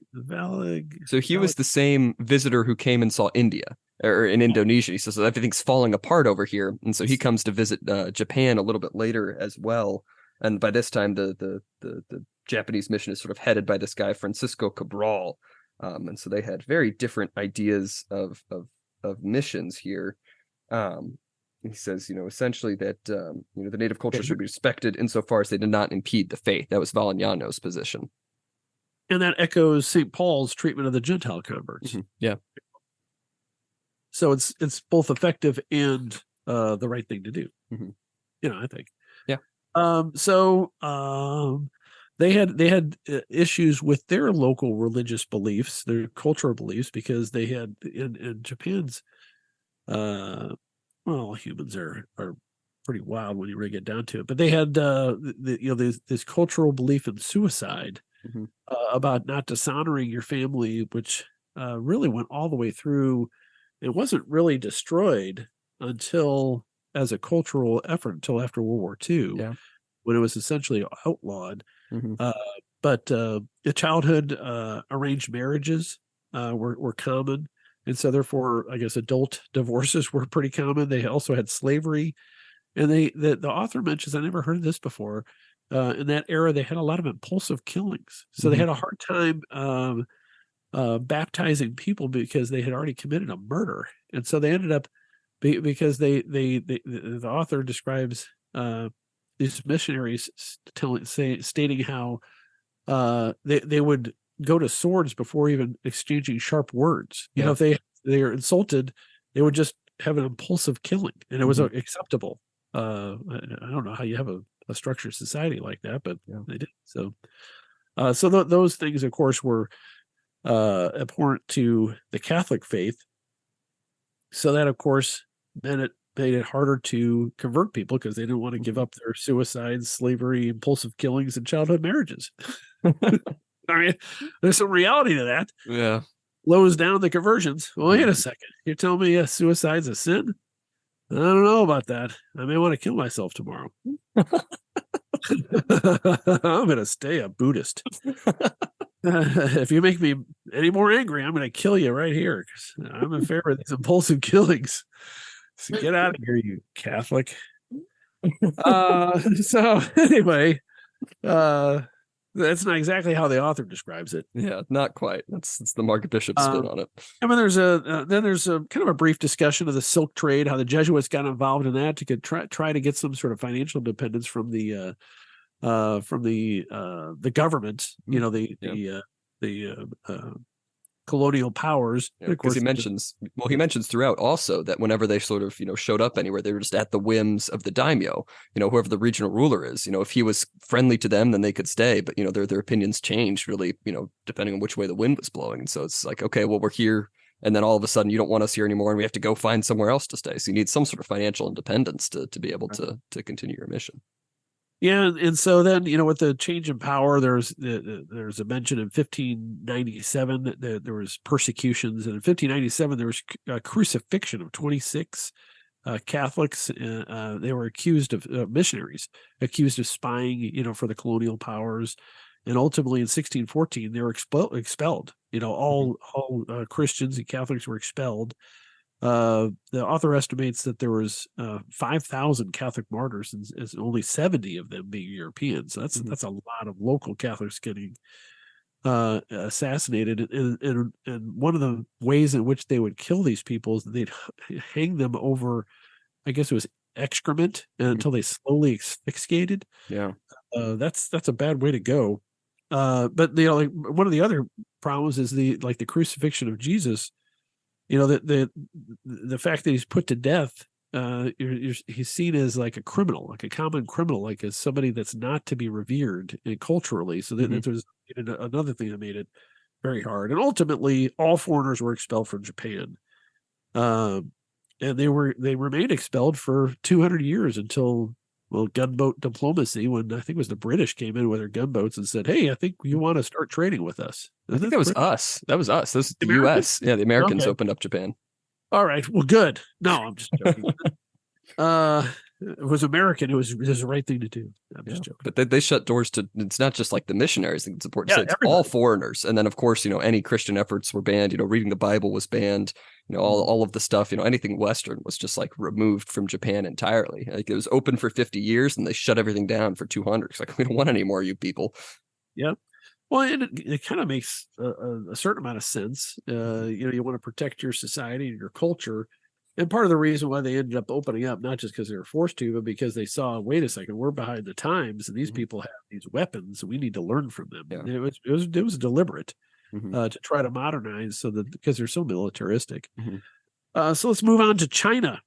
So he was the same visitor who came and saw India, or in Indonesia. He says, so everything's falling apart over here. And so he comes to visit Japan a little bit later as well. And by this time, the Japanese mission is sort of headed by this guy, Francisco Cabral. And so they had very different ideas of missions here. He says, essentially that, the native culture should be respected insofar as they did not impede the faith. That was Valignano's position. And that echoes St. Paul's treatment of the Gentile converts. Yeah. So it's both effective and the right thing to do. I think. Yeah. So they had issues with their local religious beliefs, their cultural beliefs, because they had in Japan's humans are pretty wild when you really get down to it. But they had this cultural belief in suicide, about not dishonoring your family, which really went all the way through. It wasn't really destroyed until, as a cultural effort, until after World War II, when it was essentially outlawed. But the childhood arranged marriages were common. And so therefore, I guess adult divorces were pretty common. They also had slavery. And the author mentions, I never heard of this before, in that era, they had a lot of impulsive killings. So they had a hard time baptizing people because they had already committed a murder. And so they ended up, because the author describes these missionaries stating how they would go to swords before even exchanging sharp words. If they are insulted, they would just have an impulsive killing, and it was acceptable. I don't know how you have a structured society like that, but they did. So those things, of course, were abhorrent to the Catholic faith. So that, of course, made it harder to convert people, because they didn't want to give up their suicides, slavery, impulsive killings, and childhood marriages. I mean, there's some reality to that. Yeah. Lows down the conversions. Well, wait a second. You're telling me suicide's a sin? I don't know about that. I may want to kill myself tomorrow. I'm going to stay a Buddhist. If you make me any more angry, I'm going to kill you right here because I'm in favor of these impulsive killings. So get out of here, you Catholic. So anyway, that's not exactly how the author describes it. Yeah, not quite. It's the Mark Bishop spin on it. I mean, there's a kind of a brief discussion of the silk trade, how the Jesuits got involved in that to try to get some sort of financial independence from the government, the colonial powers. Yeah, because he mentions throughout also that whenever they sort of showed up anywhere, they were just at the whims of the daimyo, whoever the regional ruler is. If he was friendly to them, then they could stay, but their opinions changed really, depending on which way the wind was blowing. And so it's like, okay, well, we're here, and then all of a sudden you don't want us here anymore, and we have to go find somewhere else to stay. So you need some sort of financial independence to be able to continue your mission. Yeah, and so then with the change in power, there's a mention in 1597 that there was persecutions, and in 1597 there was a crucifixion of 26 Catholics. They were accused of missionaries, accused of spying, for the colonial powers, and ultimately in 1614 they were expelled. All Christians and Catholics were expelled. The author estimates that there was 5,000 Catholic martyrs, and only 70 of them being European. So that's a lot of local Catholics getting assassinated. And one of the ways in which they would kill these people is that they'd hang them over, I guess it was excrement, until they slowly asphyxiated. Yeah, that's a bad way to go. But like one of the other problems is the crucifixion of Jesus. The fact that he's put to death, he's seen as like a criminal, like a common criminal, like as somebody that's not to be revered culturally. So that there's another thing that made it very hard. And ultimately, all foreigners were expelled from Japan, and they remained expelled for 200 years until gunboat diplomacy, when I think it was the British came in with their gunboats and said, "Hey, I think you want to start trading with us." I think that was us. That was us. That was the U.S. Yeah, the Americans opened up Japan. All right. Well, good. No, I'm just joking. It was American. It was the right thing to do. I'm just joking. But they shut doors to. It's not just like the missionaries. I think it's important to say it's all foreigners. And then, of course, any Christian efforts were banned. Reading the Bible was banned. All of the stuff. Anything Western was just like removed from Japan entirely. Like it was open for 50 years, and they shut everything down for 200. It's like, we don't want any more of you people. Yep. Well, it kind of makes a certain amount of sense. You want to protect your society and your culture. And part of the reason why they ended up opening up, not just because they were forced to, but because they saw, wait a second, we're behind the times, and these people have these weapons, and we need to learn from them. Yeah. It was deliberate to try to modernize, because they're so militaristic. So let's move on to China.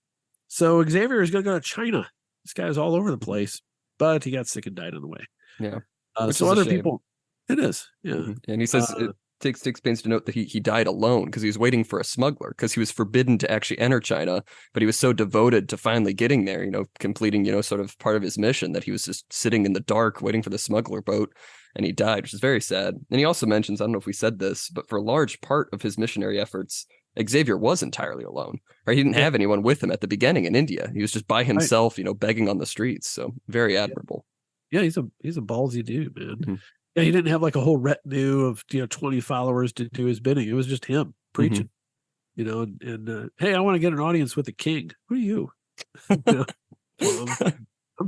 So Xavier is going to go to China. This guy is all over the place, but he got sick and died on the way. Yeah. So other people, it is. Yeah. And he says it takes pains to note that he died alone because he was waiting for a smuggler, because he was forbidden to actually enter China, but he was so devoted to finally getting there, completing, sort of part of his mission, that he was just sitting in the dark waiting for the smuggler boat, and he died, which is very sad. And he also mentions, I don't know if we said this, but for a large part of his missionary efforts, Xavier was entirely alone, right? He didn't have anyone with him at the beginning in India. He was just by himself, begging on the streets. So very admirable. Yeah, he's a ballsy dude, man. Yeah, he didn't have like a whole retinue of 20 followers to do his bidding. It was just him preaching, and hey, I want to get an audience with the king. Who are you? I'm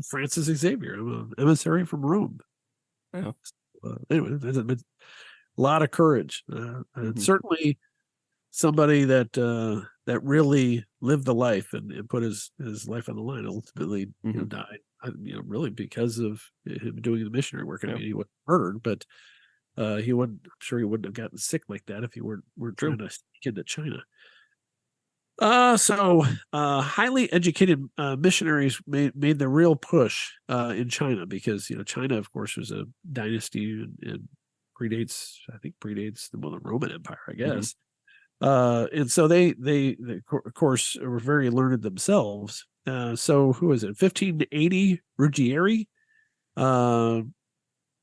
Francis Xavier. I'm an emissary from Rome. Yeah. Anyway, there's a lot of courage, and certainly somebody that really lived the life and put his life on the line. Ultimately, died. Really because of him doing the missionary work. I mean, he wasn't murdered, but he wouldn't. I'm sure he wouldn't have gotten sick like that if he weren't trying to sneak into China. So highly educated missionaries made the real push in China, because China, of course, was a dynasty and predates the Roman Empire, I guess. And so they of course were very learned themselves. So who is it? 1580, Ruggieri.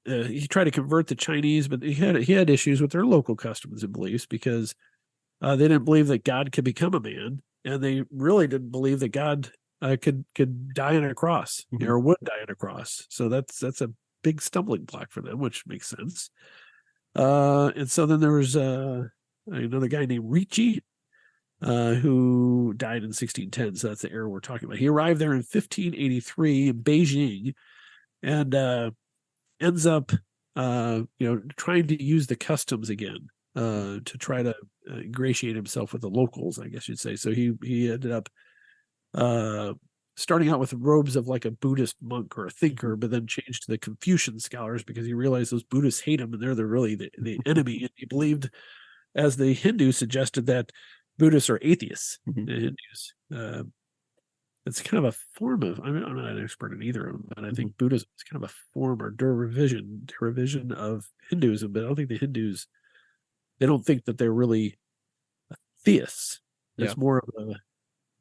He tried to convert the Chinese, but he had issues with their local customs and beliefs, because they didn't believe that God could become a man, and they really didn't believe that God could die on a cross, or would die on a cross. So that's a big stumbling block for them, which makes sense. And so then there was another guy named Ricci, who died in 1610. So that's the era we're talking about. He arrived there in 1583 in Beijing, and ends up, trying to use the customs again, to try to ingratiate himself with the locals, I guess you'd say. So he ended up starting out with robes of like a Buddhist monk or a thinker, but then changed to the Confucian scholars because he realized those Buddhists hate him and they're really the enemy. And he believed, as the Hindu suggested, that Buddhists are atheists. The Hindus. It's kind of a form of, I'm not an expert in either of them, but I think Buddhism is kind of a form or derivision of Hinduism, but I don't think the Hindus, they don't think that they're really theists. It's more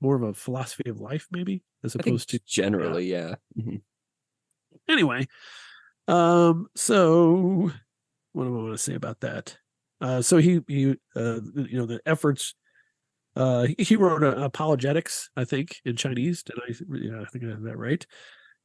of a philosophy of life, maybe, as opposed to generally, Anyway, so what do I want to say about that? So he the efforts. He wrote apologetics, I think, in Chinese. I think I have that right.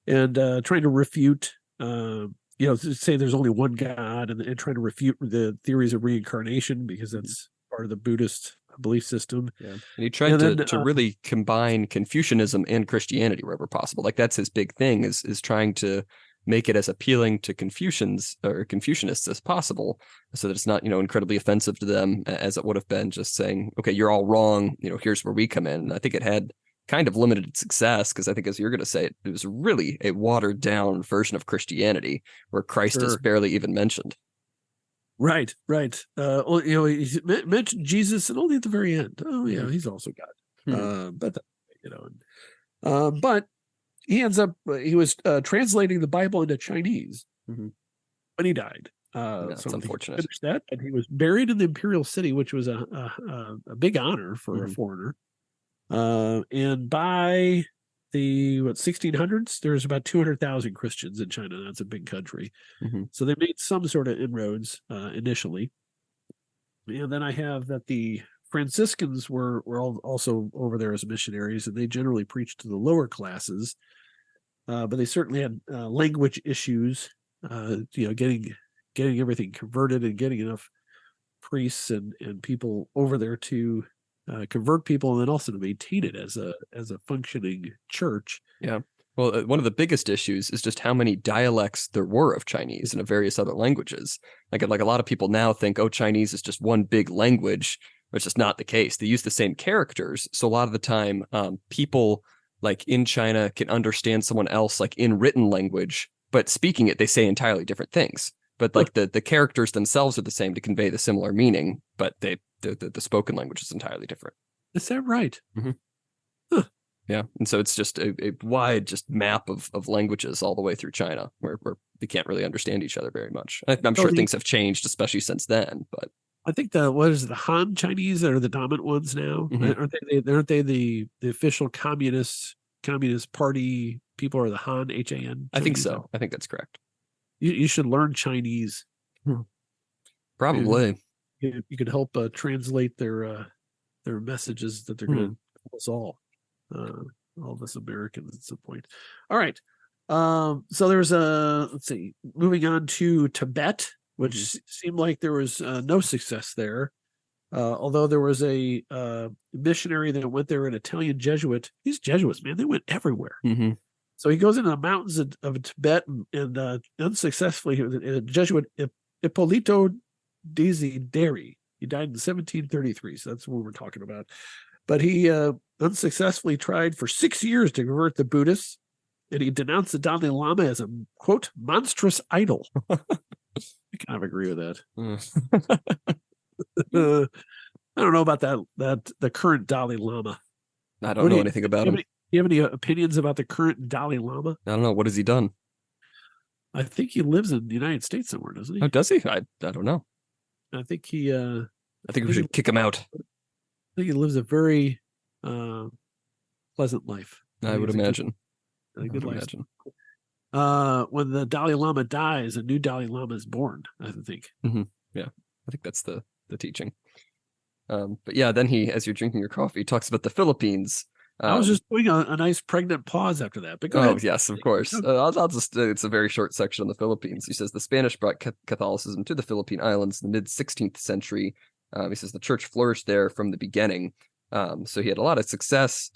And trying to refute, say there's only one God, and trying to refute the theories of reincarnation because that's part of the Buddhist belief system. Yeah, and he tried to really combine Confucianism and Christianity wherever possible. Like that's his big thing is trying to make it as appealing to Confucians or Confucianists as possible, so that it's not, incredibly offensive to them as it would have been just saying, okay, you're all wrong, here's where we come in. And I think it had kind of limited success because I think, as you're going to say, it was really a watered down version of Christianity where Christ is barely even mentioned. Right. He mentioned Jesus and only at the very end. Oh yeah, he's also God. But he ends up, he was translating the Bible into Chinese when he died. That's unfortunate. He finished that, and he was buried in the imperial city, which was a big honor for a foreigner. And by the 1600s, there's about 200,000 Christians in China. That's a big country. So they made some sort of inroads initially. And then I have that the Franciscans were also over there as missionaries, and they generally preached to the lower classes, but they certainly had language issues. Getting everything converted and getting enough priests and people over there to convert people, and then also to maintain it as a functioning church. Yeah. Well, one of the biggest issues is just how many dialects there were of Chinese and of various other languages. Like a lot of people now think, oh, Chinese is just one big language, which is not the case. They use the same characters. So a lot of the time, people like in China can understand someone else like in written language, but speaking it, they say entirely different things. But like the characters themselves are the same to convey the similar meaning, but the spoken language is entirely different. Is that right? Yeah, and so it's just a wide just map of languages all the way through China, where they can't really understand each other very much. I'm sure things have changed, especially since then. But I think the Han Chinese that are the dominant ones now? Aren't they the official communist party people are the Han HAN? Chinese? I think so. I think that's correct. You should learn Chinese. Probably. You could help translate their messages that they're going to tell us all of us Americans at some point. All right. So there's let's see, moving on to Tibet, which seemed like there was no success there. Although there was a missionary that went there, an Italian Jesuit. These Jesuits, man, they went everywhere. So he goes into the mountains of Tibet and unsuccessfully, a Jesuit, Ippolito Desideri. He died in 1733, so that's what we're talking about. But he unsuccessfully tried for 6 years to convert the Buddhists, and he denounced the Dalai Lama as a, quote, monstrous idol. I kind of agree with that. I don't know about the current Dalai Lama. I don't know anything about him. Do you have any opinions about the current Dalai Lama? I don't know. What has he done? I think he lives in the United States somewhere, doesn't he? Oh, does he? I don't know. I think he. I think we should kick him out. I think he lives a very pleasant life. I would imagine. A good life. When the Dalai Lama dies, a new Dalai Lama is born, I think. Yeah, I think that's the teaching. But yeah, then he, as you're drinking your coffee, talks about the Philippines, I was just doing a nice pregnant pause after that. But go ahead. Yes, of course. I'll just, it's a very short section on the Philippines. He says the Spanish brought Catholicism to the Philippine Islands in the mid-16th century. He says the church flourished there from the beginning. So he had a lot of success,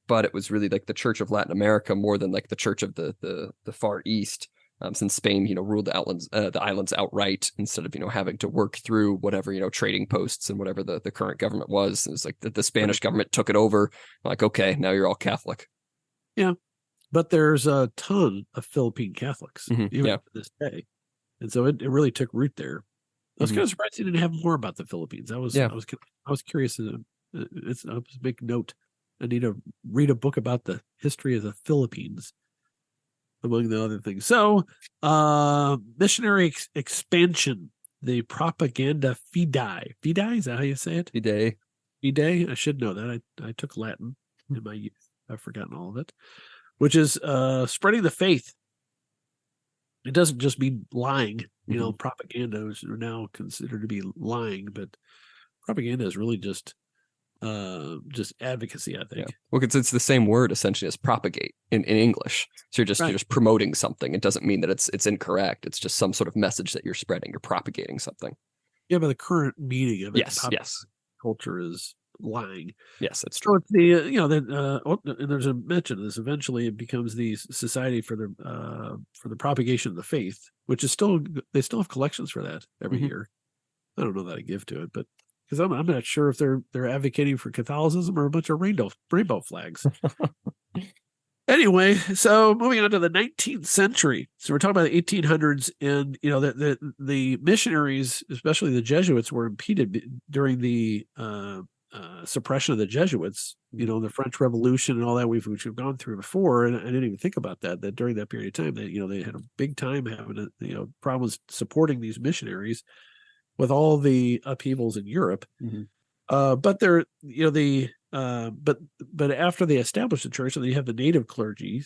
but it was really like the Church of Latin America more than like the Church of the Far East. Since Spain, ruled the islands outright instead of, having to work through whatever, trading posts and whatever the current government was. It was like the Spanish government took it over. Like, okay, now you're all Catholic. Yeah. But there's a ton of Philippine Catholics, even to this day. And so it really took root there. I was kind of surprised he didn't have more about the Philippines. I was curious. I was a big note. I need to read a book about the history of the Philippines, among the other things. So, missionary expansion, the propaganda fidei. Fidei, is that how you say it? Fidei. Fidei. I should know that. I took Latin in my youth. I've forgotten all of it. Which is spreading the faith. It doesn't just mean lying. Propaganda is now considered to be lying, but propaganda is really just advocacy, I think. Yeah. Well, it's the same word essentially as propagate in English. So you're just promoting something. It doesn't mean that it's incorrect. It's just some sort of message that you're spreading. You're propagating something. Yeah, but the current meaning of it, yes, culture is lying. Yes, that's true. So it's the and there's a mention of this. Eventually, it becomes the Society for the Propagation of the Faith, which is they still have collections for that every year. I don't know that I give to it, but because I'm not sure if they're advocating for Catholicism or a bunch of rainbow flags. Anyway, so moving on to the 19th century. So we're talking about the 1800s, and the missionaries, especially the Jesuits, were impeded during the suppression of the Jesuits. The French Revolution and all that which we've gone through before, and I didn't even think about that during that period of time that they had a big time having problems supporting these missionaries with all the upheavals in Europe. But they're, but after they established the church, and you have the native clergy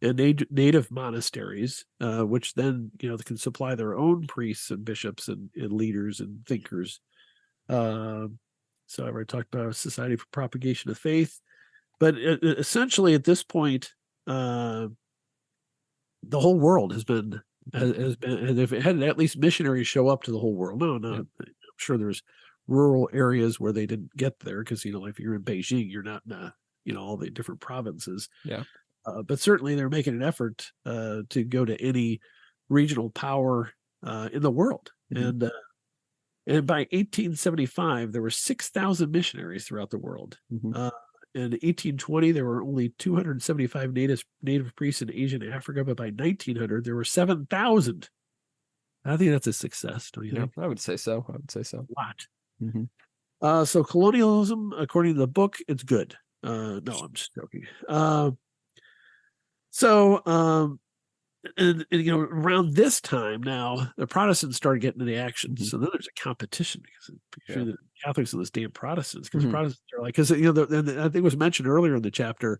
and native monasteries, which then, can supply their own priests and bishops and leaders and thinkers. So I already talked about Society for Propagation of Faith, but essentially at this point, the whole world has been, and they've had at least missionaries show up to the whole world. No, I'm sure there's rural areas where they didn't get there because if you're in Beijing, you're not in all the different provinces. Yeah, but certainly they're making an effort to go to any regional power in the world. And by 1875, there were 6,000 missionaries throughout the world. In 1820, there were only 275 native priests in Asia and Africa, but by 1900, there were 7,000. I think that's a success, don't you think? I would say so. A lot. So colonialism, according to the book, it's good. No, I'm just joking. And around this time now, the Protestants started getting into the action. So then there's a competition between the Catholics and the damn Protestants, because Protestants are like, because I think it was mentioned earlier in the chapter,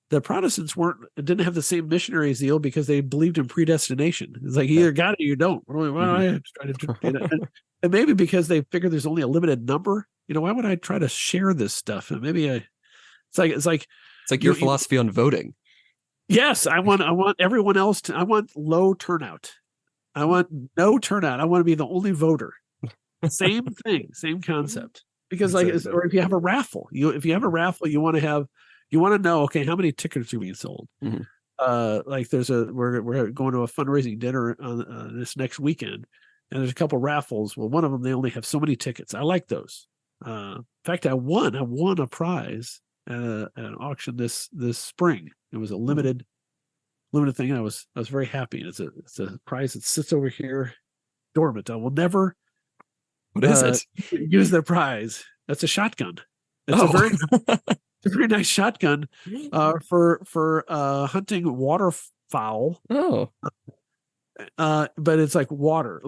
the Protestants didn't have the same missionary zeal because they believed in predestination. It's like you either got it or you don't. And maybe because they figure there's only a limited number. Why would I try to share this stuff? And maybe it's like your philosophy on voting. Yes, I want everyone else to. I want low turnout. I want no turnout. I want to be the only voter. Same thing, same concept. Because or if you have a raffle, you want to know, okay, how many tickets are being sold? We're going to a fundraising dinner on this next weekend, and there's a couple raffles. Well, one of them they only have so many tickets. I like those. In fact, I won a prize at an auction this spring. It was a limited thing. I was very happy. And it's a prize that sits over here dormant. I will never use the prize. That's a shotgun. It's a very nice shotgun for hunting waterfowl. But it's like water,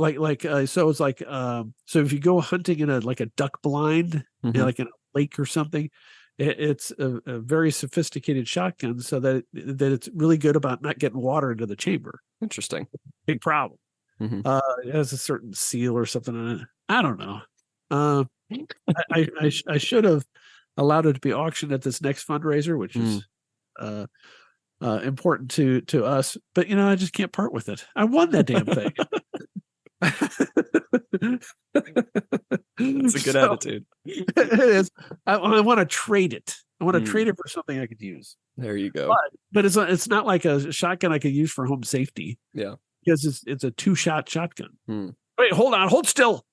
so it's like so if you go hunting in a duck blind, like in a lake or something, it's a very sophisticated shotgun, so that it's really good about not getting water into the chamber. Interesting. Big problem. It has a certain seal or something on it. I don't know. I should have allowed it to be auctioned at this next fundraiser, which is important to us. But I just can't part with it. I won that damn thing. It's a good attitude. It is. I want to trade it. I want to trade it for something I could use. There you go. But it's not like a shotgun I could use for home safety. Yeah, because it's a 2-shot shotgun. Wait, hold still.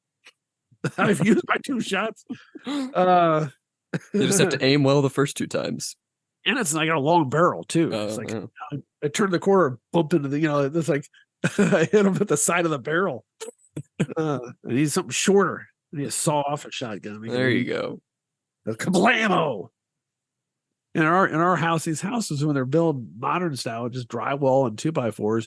I've used my 2 shots. You just have to aim well the first 2 times. And it's like a long barrel too. It's like I turn the corner, bump into the, it's like I hit him at the side of the barrel. I need something shorter. I need to saw off a shotgun. There you go. Kablamo! In our house, these houses when they're built modern style, just drywall and 2x4s.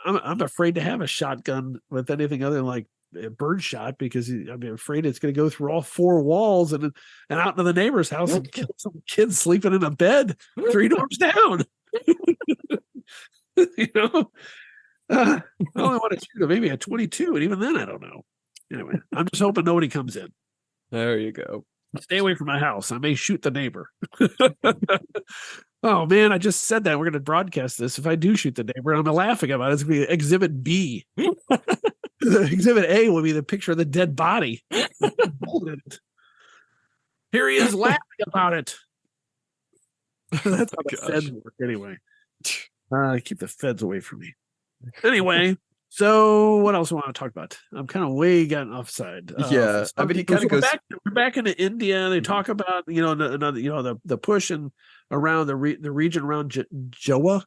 I'm afraid to have a shotgun with anything other than like a bird shot because I'm afraid it's going to go through all 4 walls and out into the neighbor's house and kill some kids sleeping in a bed 3 doors down. I only want to shoot maybe a 22, and even then I don't know. Anyway, I'm just hoping nobody comes in. There you go. Stay away from my house. I may shoot the neighbor. Oh man, I just said that. We're going to broadcast this. If I do shoot the neighbor, I'm laughing about it. It's going to be Exhibit B. Exhibit A will be the picture of the dead body. Here he is laughing about it. That's how the feds work anyway. Keep the feds away from me. Anyway, so what else do I want to talk about? I'm kind of way gotten offside. Yeah, I mean, he kind of goes. We're back into India, and they talk about the push and around the region around Goa,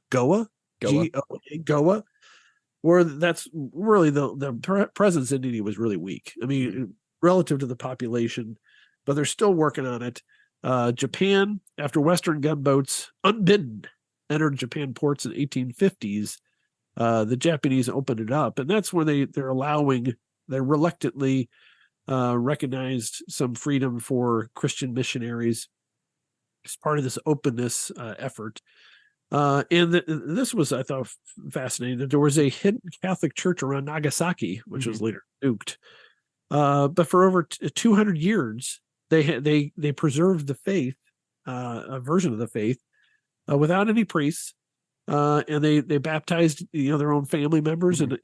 where that's really the presence in India was really weak. I mean, relative to the population, but they're still working on it. Japan, after Western gunboats unbidden entered Japan ports in 1850s. The Japanese opened it up, and that's when they reluctantly recognized some freedom for Christian missionaries as part of this openness effort. This was, I thought, fascinating, that there was a hidden Catholic church around Nagasaki, which was later nuked. But for over 200 years, they preserved the faith, a version of the faith, without any priests. And they baptized their own family members and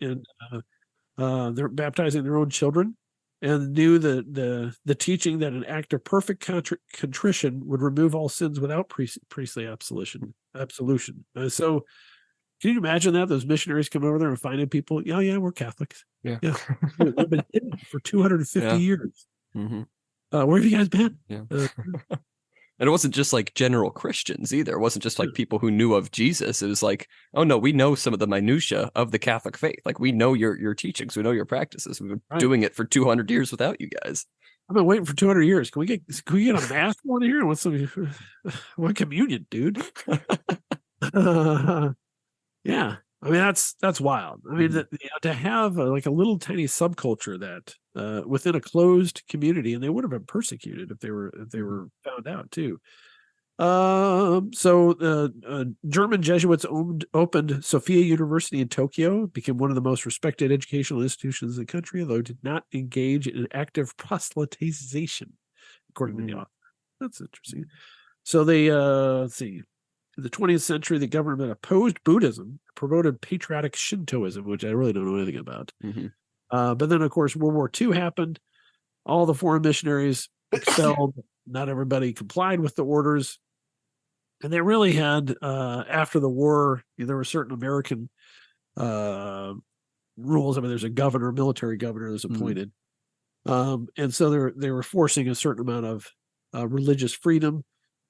they're baptizing their own children, and knew the teaching that an act of perfect contrition would remove all sins without priestly absolution. So can you imagine that those missionaries come over there and finding people? Yeah, we're Catholics. Yeah. We've been hidden for 250 years. Where have you guys been? And it wasn't just like general Christians either. It wasn't just like people who knew of Jesus. It was like, oh no, we know some of the minutia of the Catholic faith. Like, we know your teachings, we know your practices. We've been doing it for 200 years without you guys. I've been waiting for 200 years. Can we get a mass one here? What communion, dude? Yeah. I mean, that's wild. I mean, to have a little tiny subculture that within a closed community, and they would have been persecuted if they were found out too. So German Jesuits opened Sophia University in Tokyo, became one of the most respected educational institutions in the country, although did not engage in active proselytization, according to the author. That's interesting. So they let's see. In the 20th century, the government opposed Buddhism, promoted patriotic Shintoism, which I really don't know anything about. But then, of course, World War II happened. All the foreign missionaries expelled. Not everybody complied with the orders. And they really had, after the war, there were certain American rules. I mean, there's a governor, military governor that's appointed. And so they were forcing a certain amount of religious freedom.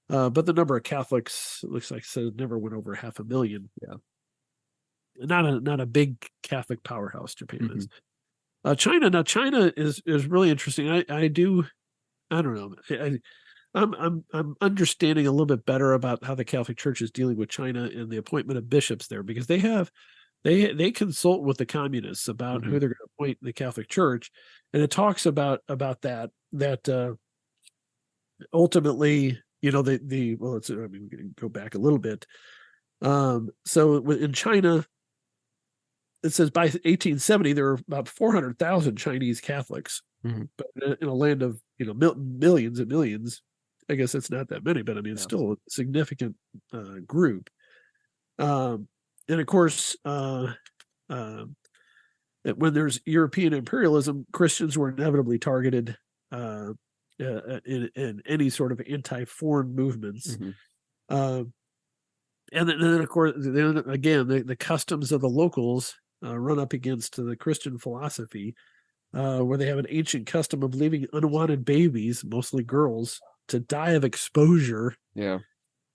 But the number of Catholics, looks like, never went over 500,000. Yeah, not a big Catholic powerhouse. Japan is. China. Now, China is really interesting. I don't know. I'm understanding a little bit better about how the Catholic Church is dealing with China and the appointment of bishops there, because they consult with the communists about who they're going to appoint in the Catholic Church, and it talks about that ultimately. We can go back a little bit. So in China, it says by 1870 there were about 400,000 Chinese Catholics, but in a land of millions and millions, I guess it's not that many, but I mean, it's still a significant group. And of course, when there's European imperialism, Christians were inevitably targeted in any sort of anti-foreign movements. And then, of course, again, the customs of the locals run up against the Christian philosophy, where they have an ancient custom of leaving unwanted babies, mostly girls, to die of exposure. Yeah.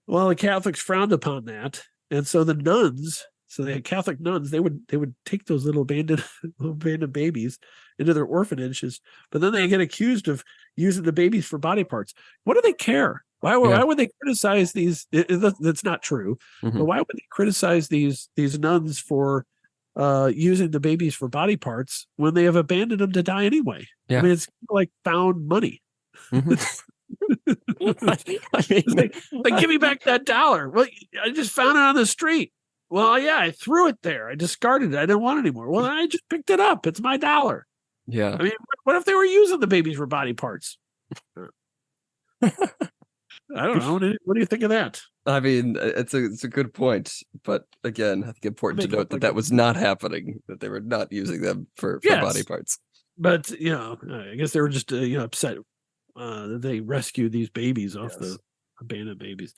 Well, the Catholics frowned upon that, and so the nuns, so they had Catholic nuns, they would take those little abandoned babies into their orphanages, but then they get accused of using the babies for body parts. What do they care? Why would they criticize these? That's not true. But why would they criticize these nuns for using the babies for body parts when they have abandoned them to die anyway? Yeah. I mean, it's like found money. I mean, like, give me back that $1. Well, I just found it on the street. Well, yeah, I threw it there. I discarded it. I didn't want it anymore. Well, I just picked it up. It's my $1. Yeah. I mean, what if they were using the babies for body parts? I don't know. What do you think of that? I mean, it's a good point, but again, I think important to note that was not happening. That they were not using them for body parts. But I guess they were just upset that they rescued these babies off the abandoned babies.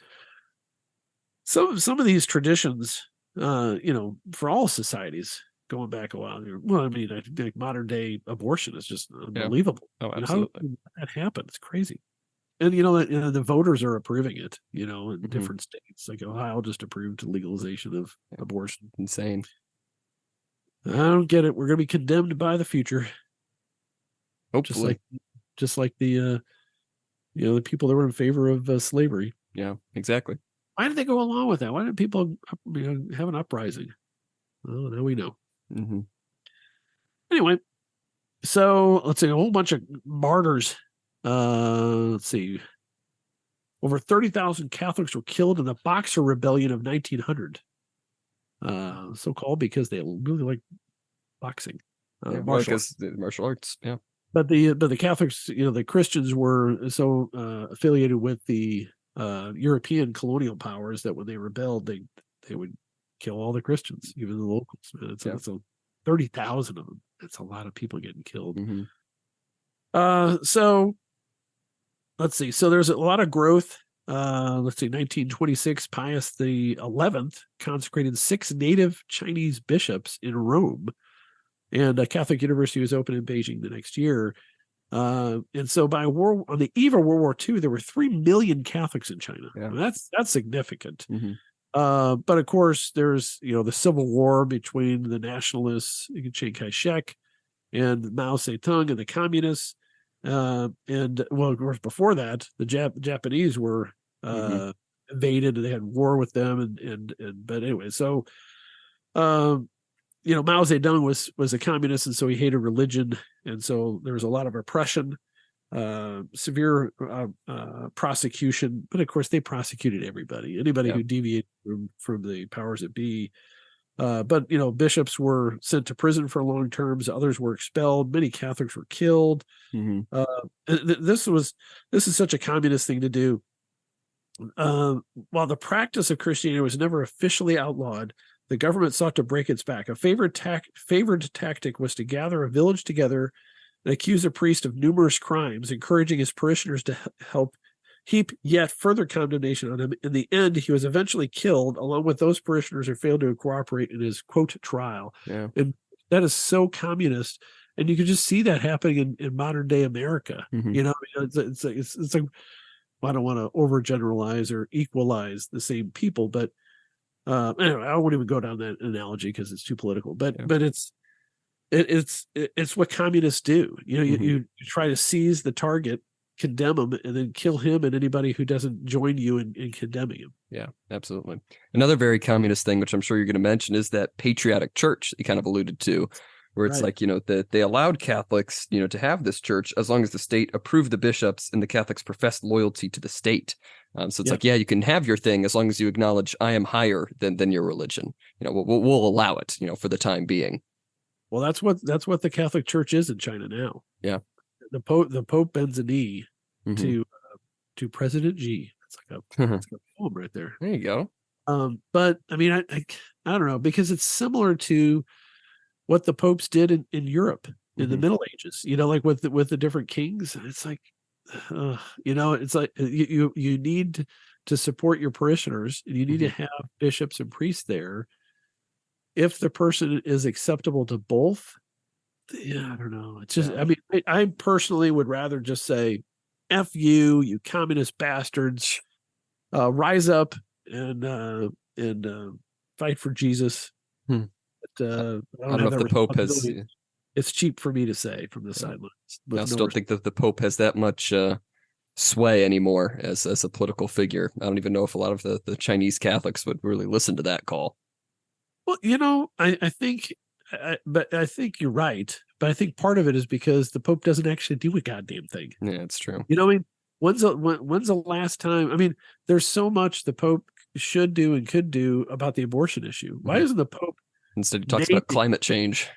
Some of these traditions, for all societies going back a while. Well, I mean, I think modern day abortion is just unbelievable. Yeah. Oh, absolutely. How did that happen? It's crazy. And the voters are approving it, in different states. Like Ohio just approved legalization of abortion. Insane. I don't get it. We're going to be condemned by the future. Hopefully. Just like the the people that were in favor of slavery. Yeah, exactly. Why did they go along with that? Why did people have an uprising? Well, now we know. Anyway, so let's see, a whole bunch of martyrs. Let's see. Over 30,000 Catholics were killed in the Boxer Rebellion of 1900. So called because they really like boxing, martial arts. Yeah. But the Catholics, the Christians were so affiliated with the European colonial powers that when they rebelled, they would kill all the Christians, even the locals. It's 30,000 of them. That's a lot of people getting killed. So let's see. So there's a lot of growth. Let's see. 1926, Pius XI consecrated 6 native Chinese bishops in Rome, and a Catholic university was opened in Beijing the next year. And so on the eve of World War II, there were 3 million Catholics in China. Yeah. That's significant. But of course, there's the civil war between the nationalists, Chiang Kai-shek, and Mao Zedong and the communists. And well, of course, before that, the Japanese were invaded, and they had war with them. But anyway, so Mao Zedong was a communist, and so he hated religion, and so there was a lot of oppression, severe prosecution. But of course, they prosecuted anybody who deviated from the powers that be. But bishops were sent to prison for long terms. Others were expelled. Many Catholics were killed. This is such a communist thing to do. While the practice of Christianity was never officially outlawed, the government sought to break its back. A favored tactic was to gather a village together and accuse a priest of numerous crimes, encouraging his parishioners to help heap yet further condemnation on him. In the end, he was eventually killed, along with those parishioners who failed to cooperate in his, quote, trial. Yeah. And that is so communist. And you can just see that happening in modern day America. It's like, I don't want to overgeneralize or equalize the same people, but anyway, I won't even go down that analogy because it's too political. But it's what communists do. You try to seize the target, condemn him, and then kill him and anybody who doesn't join you in condemning him. Yeah, absolutely. Another very communist thing, which I'm sure you're going to mention, is that patriotic church that you kind of alluded to, where it's like, that they allowed Catholics, to have this church as long as the state approved the bishops and the Catholics professed loyalty to the state. So it's you can have your thing as long as you acknowledge I am higher than your religion. We'll allow it, for the time being. Well, that's what the Catholic Church is in China now. Yeah. The Pope bends a knee to to President G. That's like a poem right there. There you go. But I mean, I don't know, because it's similar to what the popes did in Europe in the Middle Ages. Like with the different kings. It's like, it's like you need to support your parishioners, and you need to have bishops and priests there. If the person is acceptable to both, I don't know. It's just, I mean, I personally would rather just say, F you communist bastards, rise up and fight for Jesus. But, I don't know if the Pope has. It's cheap for me to say from the sidelines. I still think that the Pope has that much sway anymore as a political figure. I don't even know if a lot of the Chinese Catholics would really listen to that call. Well, I think, but I think you're right. But I think part of it is because the Pope doesn't actually do a goddamn thing. Yeah, it's true. I mean, when's the last time? I mean, there's so much the Pope should do and could do about the abortion issue. Why isn't the Pope instead he talks about climate change,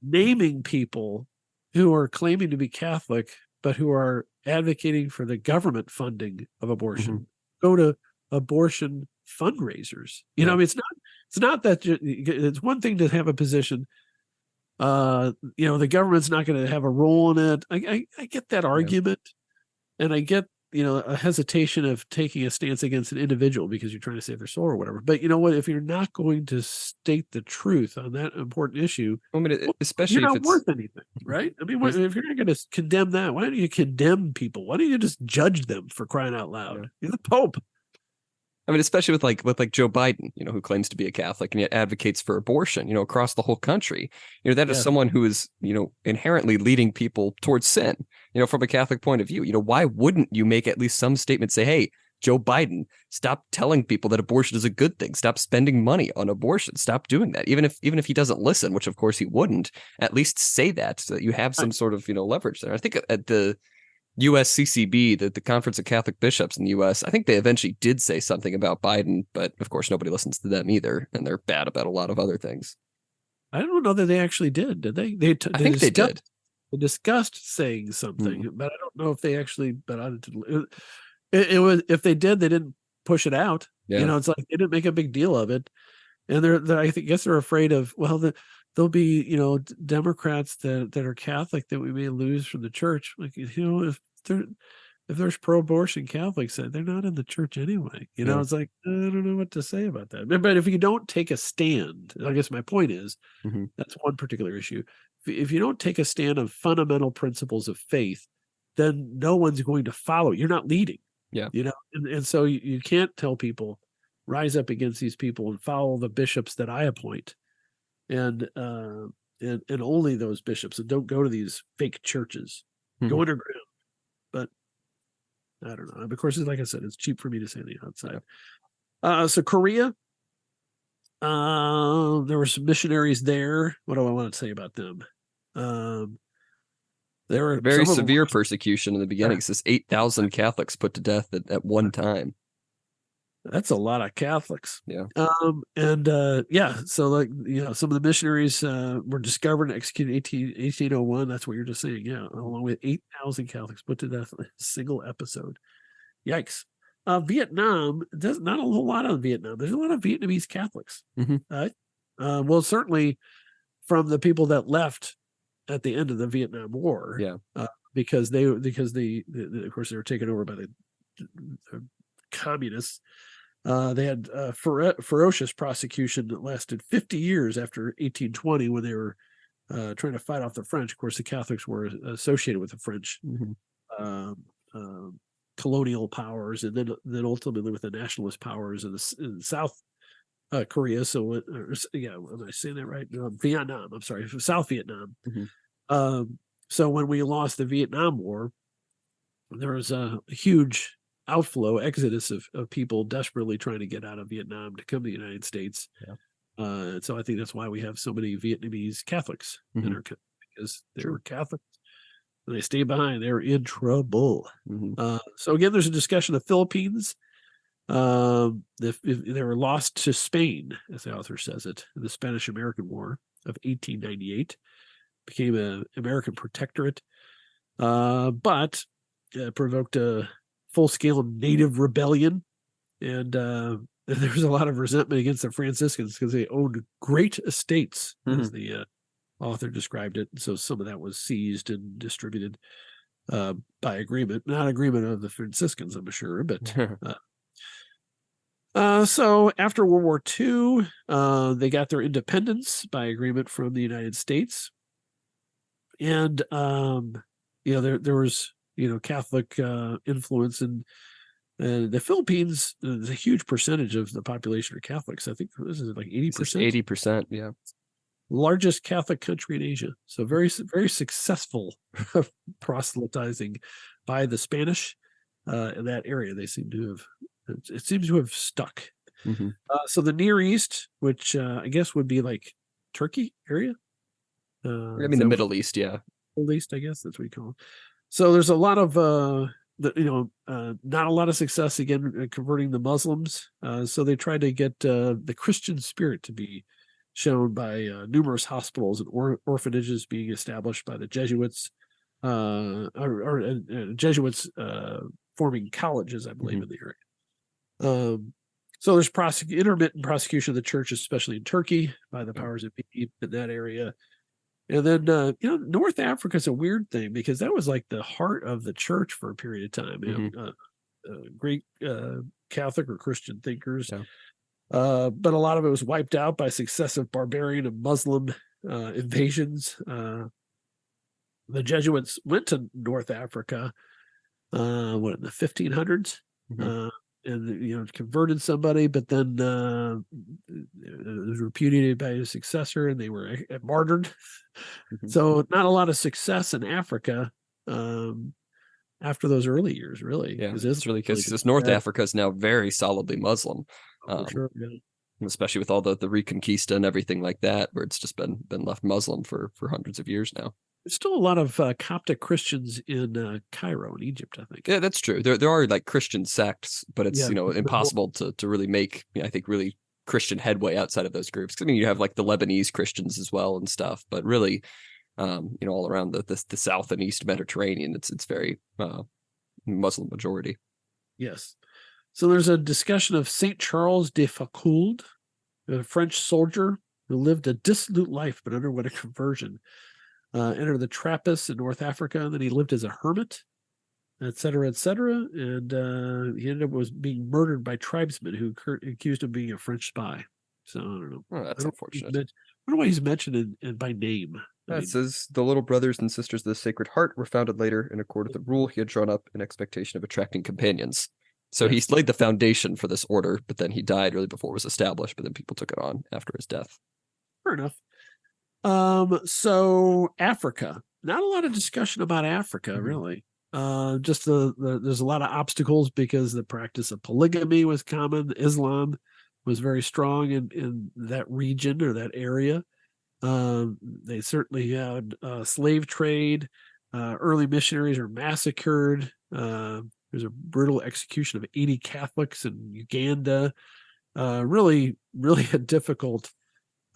naming people who are claiming to be Catholic but who are advocating for the government funding of abortion? Go to abortion fundraisers. I mean, it's not that it's one thing to have a position. The government's not going to have a role in it. I get that argument, and I get a hesitation of taking a stance against an individual because you're trying to save their soul or whatever. But you know what? If you're not going to state the truth on that important issue, especially you're if not it's worth anything, right? I mean, if you're not going to condemn that, why don't you condemn people? Why don't you just judge them for crying out loud? You're the Pope. I mean, especially with Joe Biden, who claims to be a Catholic and yet advocates for abortion, across the whole country. That is someone who is, inherently leading people towards sin, from a Catholic point of view. Why wouldn't you make at least some statement, say, hey, Joe Biden, stop telling people that abortion is a good thing. Stop spending money on abortion. Stop doing that. Even if he doesn't listen, which of course he wouldn't, at least say that so that you have some sort of, leverage there. I think at the USCCB, the Conference of Catholic Bishops in the U.S., I think they eventually did say something about Biden, but of course nobody listens to them either, and they're bad about a lot of other things. I don't know that they actually did they? I think they did. They discussed saying something, but I don't know if they actually. But it was, if they did, they didn't push it out. It's like they didn't make a big deal of it, and I guess they're afraid of there'll be Democrats that are Catholic that we may lose from the church. Like if there's pro-abortion Catholics, they're not in the church anyway. It's like I don't know what to say about that. But if you don't take a stand, I guess my point is that's one particular issue. If you don't take a stand on fundamental principles of faith, then no one's going to follow. You're not leading. Yeah. And so you can't tell people rise up against these people and follow the bishops that I appoint. And only those bishops, and don't go to these fake churches. Go underground. But I don't know. Of course, like I said, it's cheap for me to say on the outside. So Korea, there were some missionaries there. What do I want to say about them? There were very severe persecution in the beginning. It says 8,000 Catholics put to death at one time. That's a lot of Catholics. Yeah. So some of the missionaries were discovered and executed in 1801. That's what you're just saying. Yeah. Along with 8,000 Catholics put to death in a single episode. Yikes. Vietnam, there's not a whole lot on Vietnam. There's a lot of Vietnamese Catholics. Well, certainly from the people that left at the end of the Vietnam War. Yeah. Because of course they were taken over by the communists. They had ferocious prosecution that lasted 50 years after 1820 when they were trying to fight off the French. Of course, the Catholics were associated with the French colonial powers, and then ultimately with the nationalist powers in South Korea. So, am I saying that right? Vietnam. I'm sorry, South Vietnam. So when we lost the Vietnam War, there was a huge exodus of people desperately trying to get out of Vietnam to come to the United States. And so I think that's why we have so many Vietnamese Catholics in our country, because they were Catholics and they stayed behind. They were in trouble. So again, there's a discussion of the Philippines. They were lost to Spain, as the author says it, in the Spanish-American War of 1898, became an American protectorate, but provoked a full-scale native rebellion, and there was a lot of resentment against the Franciscans because they owned great estates, as the author described it. So some of that was seized and distributed by agreement, not agreement of the Franciscans, I'm sure, but so after World War II, they got their independence by agreement from the United States. And, there was, Catholic influence in the Philippines. There's a huge percentage of the population are Catholics. I think this is like 80%. 80%, yeah. Largest Catholic country in Asia. So very, very successful proselytizing by the Spanish in that area. They seem to have, it seems to have stuck. So the Near East, which I guess would be like Turkey area. I mean, the Middle East, yeah. Middle East, I guess that's what you call it. So there's a lot of, not a lot of success again converting the Muslims. So they tried to get the Christian spirit to be shown by numerous hospitals and orphanages being established by the Jesuits, Jesuits forming colleges, I believe, in the area. So there's intermittent prosecution of the church, especially in Turkey, by the powers that be in that area. And then, North Africa is a weird thing because that was like the heart of the church for a period of time. Great Catholic or Christian thinkers. Yeah. But a lot of it was wiped out by successive barbarian and Muslim invasions. The Jesuits went to North Africa, in the 1500s, and converted somebody, but then it was repudiated by his successor, and they were martyred. So not a lot of success in Africa after those early years, really. Yeah, it's really because North Africa is now very solidly Muslim. Sure, yeah. Especially with all the Reconquista and everything like that, where it's just been left Muslim for hundreds of years now. There's still a lot of Coptic Christians in Cairo in Egypt, I think. Yeah, that's true. There are like Christian sects, but it's impossible to really make I think really Christian headway outside of those groups. I mean, you have like the Lebanese Christians as well and stuff, but really, all around the South and East Mediterranean, it's very Muslim majority. Yes. So there's a discussion of Saint Charles de Foucauld, a French soldier who lived a dissolute life but underwent a conversion. Entered the Trappists in North Africa, and then he lived as a hermit, et cetera, and he ended up being murdered by tribesmen who accused him of being a French spy. So I don't know. Oh, that's unfortunate. I don't know why he's mentioned by name. It says the little brothers and sisters of the Sacred Heart were founded later in accord with the rule he had drawn up in expectation of attracting companions. So he laid the foundation for this order, but then he died really before it was established, but then people took it on after his death. Fair enough. So Africa, not a lot of discussion about Africa, really. Just there's a lot of obstacles because the practice of polygamy was common. Islam was very strong in that region or that area. They certainly had slave trade. Early missionaries are massacred. There's a brutal execution of 80 Catholics in Uganda. Really, really a difficult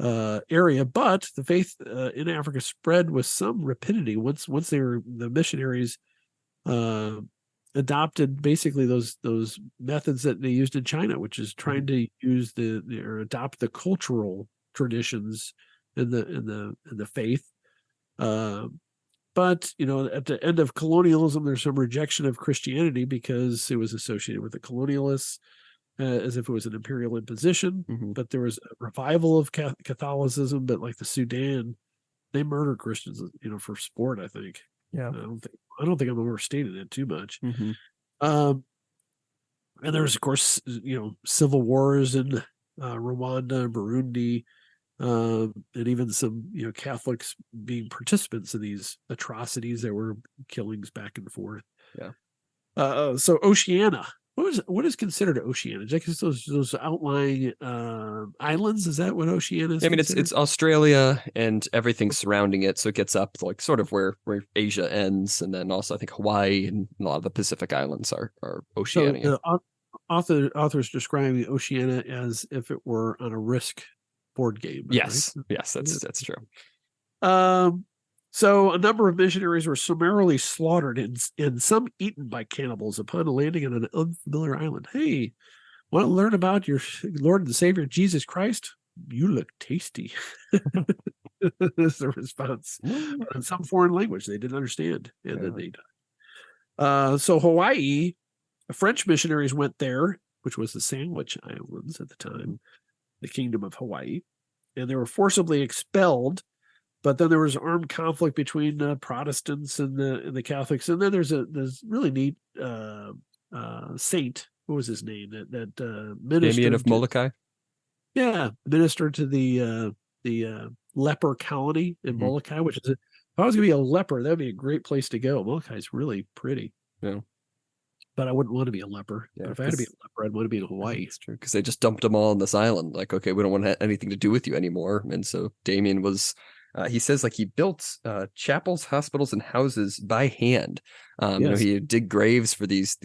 area, but the faith in Africa spread with some rapidity once the missionaries adopted basically those methods that they used in China, which is trying to use or adopt the cultural traditions in the faith. But at the end of colonialism, there's some rejection of Christianity because it was associated with the colonialists. As if it was an imperial imposition, but there was a revival of Catholicism. But like the Sudan, they murder Christians, for sport. I think. Yeah, I don't think I'm overstating it too much. And there was, of course, civil wars in Rwanda and Burundi, and even some Catholics being participants in these atrocities. There were killings back and forth. Yeah. So Oceania. What is considered Oceania? Is that those outlying islands? Is that what Oceania is? I mean, it's Australia and everything surrounding it. So it gets up like sort of where Asia ends, and then also I think Hawaii and a lot of the Pacific islands are Oceania. So authors describing Oceania as if it were on a Risk board game. Yes, right? Yes, that's true. So a number of missionaries were summarily slaughtered and some eaten by cannibals upon landing on an unfamiliar island. Hey, want to learn about your Lord and Savior Jesus Christ? You look tasty. That's the response. In some foreign language they didn't understand, and then they died. So Hawaii, French missionaries went there, which was the Sandwich Islands at the time, the Kingdom of Hawaii, and they were forcibly expelled. But then there was armed conflict between Protestants and the Catholics, and then there's this really neat saint. What was his name? That ministered Damien of Molokai. Yeah, ministered to the leper colony in Molokai, which is if I was going to be a leper, that'd be a great place to go. Molokai is really pretty. Yeah. But I wouldn't want to be a leper. Yeah, but if I had to be a leper, I'd want to be in Hawaii. That's true, because they just dumped them all on this island. Like, okay, we don't want to have anything to do with you anymore. And so Damien was, he says, like, he built chapels, hospitals, and houses by hand. You know, he dig graves for these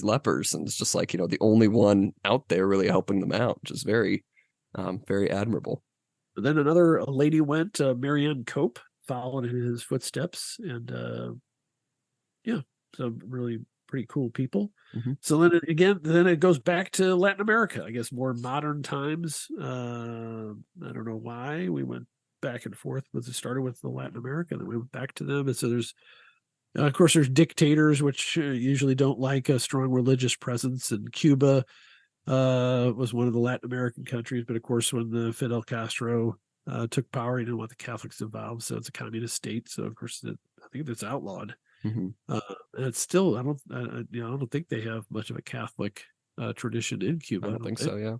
lepers, and it's just like, you know, the only one out there really helping them out, which is very, very admirable. And then another lady went, Marianne Cope, followed in his footsteps, and so really pretty cool people. So then it goes back to Latin America, I guess, more modern times. I don't know why we went back and forth with it. Started with the Latin America, then we went back to them. And so there's, of course, there's dictators, which usually don't like a strong religious presence. And Cuba was one of the Latin American countries. But of course, when the Fidel Castro took power, he didn't want the Catholics involved. So it's a communist state. So of course, I think that's outlawed. And it's still, I don't think they have much of a Catholic tradition in Cuba. I don't think so. Yeah.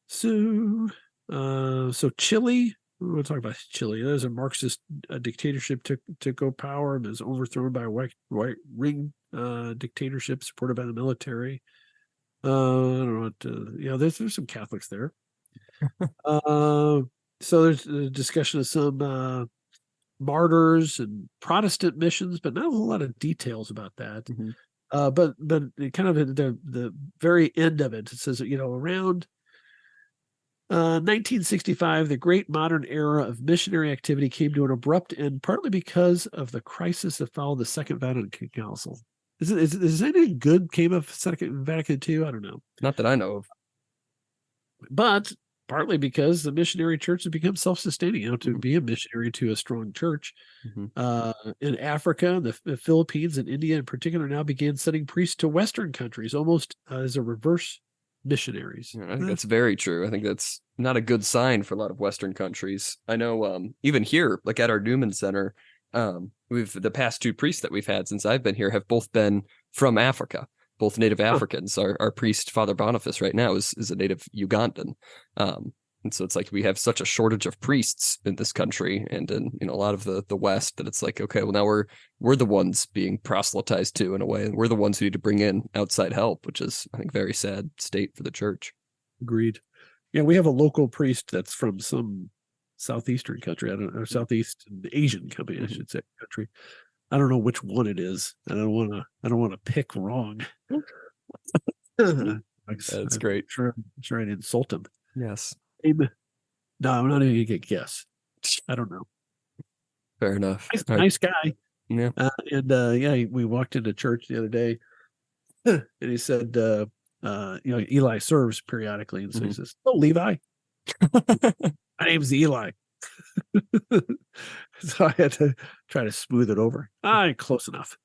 So Chile, we're going to talk about Chile. There's a Marxist dictatorship took over power and was overthrown by a white ring dictatorship supported by the military. I don't know what, there's some Catholics there. So there's a discussion of some martyrs and Protestant missions, but not a whole lot of details about that. But kind of at the very end of it, it says, around 1965, the great modern era of missionary activity came to an abrupt end, partly because of the crisis that followed the Second Vatican Council. Is anything good came of Second Vatican II? I don't know. Not that I know of. But partly because the missionary church has become self-sustaining. To be a missionary to a strong church in Africa, the Philippines, and India in particular now began sending priests to Western countries almost as a reverse missionaries. I think that's very true. I think that's not a good sign for a lot of Western countries. I know even here, like at our Newman Center, we've the past two priests that we've had since I've been here have both been from Africa. Both native Africans. Our priest, Father Boniface, right now is a native Ugandan. And so it's like we have such a shortage of priests in this country and in a lot of the West that it's like, okay, well, now we're the ones being proselytized to in a way. And we're the ones who need to bring in outside help, which is, I think, very sad state for the church. Agreed. Yeah, we have a local priest that's from some southeastern country. I don't know, Southeast Asian country, I should say, country. I don't know which one it is. I don't want to pick wrong. That's great. I'm sure I'd insult him. Yes. No, I'm not even gonna guess. I don't know. Fair enough. Nice guy. Yeah. We walked into church the other day, and he said, Eli serves periodically, and so he says, "Oh, Levi, my name's Eli." So I had to try to smooth it over. Close enough.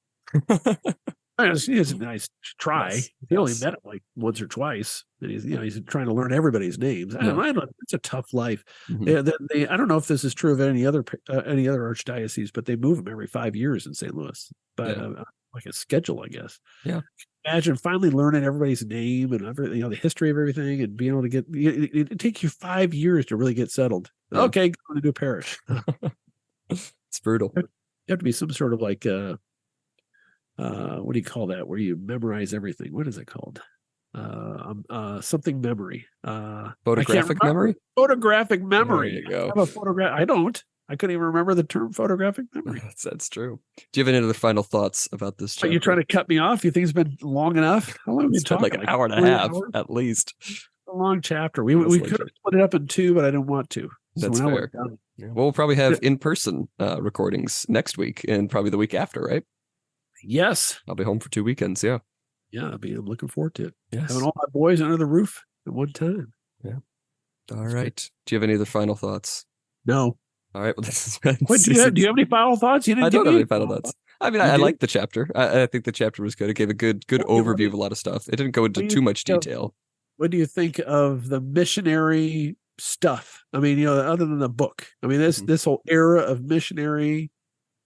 It's a nice try. Yes. He only met him like once or twice, and he's trying to learn everybody's names. I don't know. It's a tough life. I don't know if this is true of any other archdiocese, but they move them every 5 years in St. Louis, but like a schedule, I guess. Yeah. Imagine finally learning everybody's name and everything, the history of everything, and being able to get. It takes you 5 years to really get settled. Yeah. Okay, go to do parish. It's brutal. You have to be some sort of like what do you call that? Where you memorize everything. What is it called? Something memory. Photographic memory? Photographic memory. There you go. I have a photograph. I don't. I couldn't even remember the term photographic memory. That's true. Do you have any other final thoughts about this chapter? Are you trying to cut me off? You think it's been long enough? How long have we talked? Like an hour and a half, at least. A long chapter. We could have split it up in two, but I didn't want to. That's fair. Yeah. Well, we'll probably have in-person recordings next week and probably the week after, right? Yes. I'll be home for 2 weekends. Yeah. Yeah. I'm looking forward to it. Yes. Having all my boys under the roof at one time. Yeah. All right. Good. Do you have any other final thoughts? No. All right. Well, this has been do you have any final thoughts? I don't have any final thoughts. I mean, I like the chapter. I think the chapter was good. It gave a good overview of a lot of stuff. It didn't go into too much detail. What do you think of the missionary stuff? I mean, other than the book, I mean, this whole era of missionary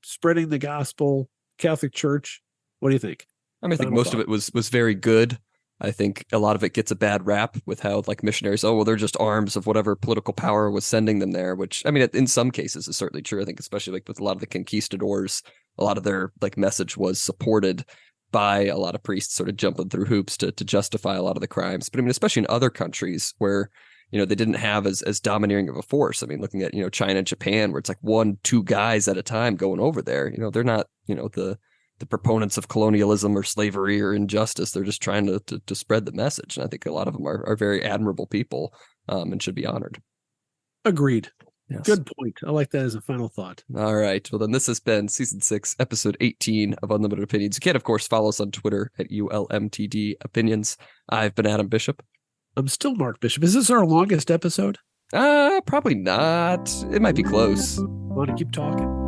spreading the gospel, Catholic Church. What do you think? I mean, I think most of it was very good. I think a lot of it gets a bad rap with how like missionaries, they're just arms of whatever political power was sending them there, which I mean, in some cases is certainly true. I think especially like with a lot of the conquistadors, a lot of their like message was supported by a lot of priests sort of jumping through hoops to justify a lot of the crimes. But I mean, especially in other countries where, they didn't have as domineering of a force. I mean, looking at, China and Japan, where it's like 1-2 guys at a time going over there, they're not, the proponents of colonialism or slavery or injustice. They're just trying to spread the message. And I think a lot of them are very admirable people and should be honored. Agreed. Yes. Good point. I like that as a final thought. All right. Well, then this has been season 6, episode 18 of Unlimited Opinions. You can, of course, follow us on Twitter at ULMTD Opinions. I've been Adam Bishop. I'm still Mark Bishop. Is this our longest episode? Probably not. It might be close. I want to keep talking.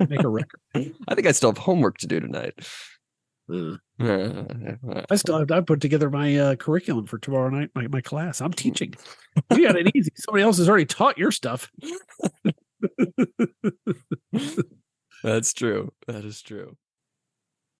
Make a record. I think I still have homework to do tonight. I put together my curriculum for tomorrow night, my class. I'm teaching. You got it easy. Somebody else has already taught your stuff. That's true. That is true.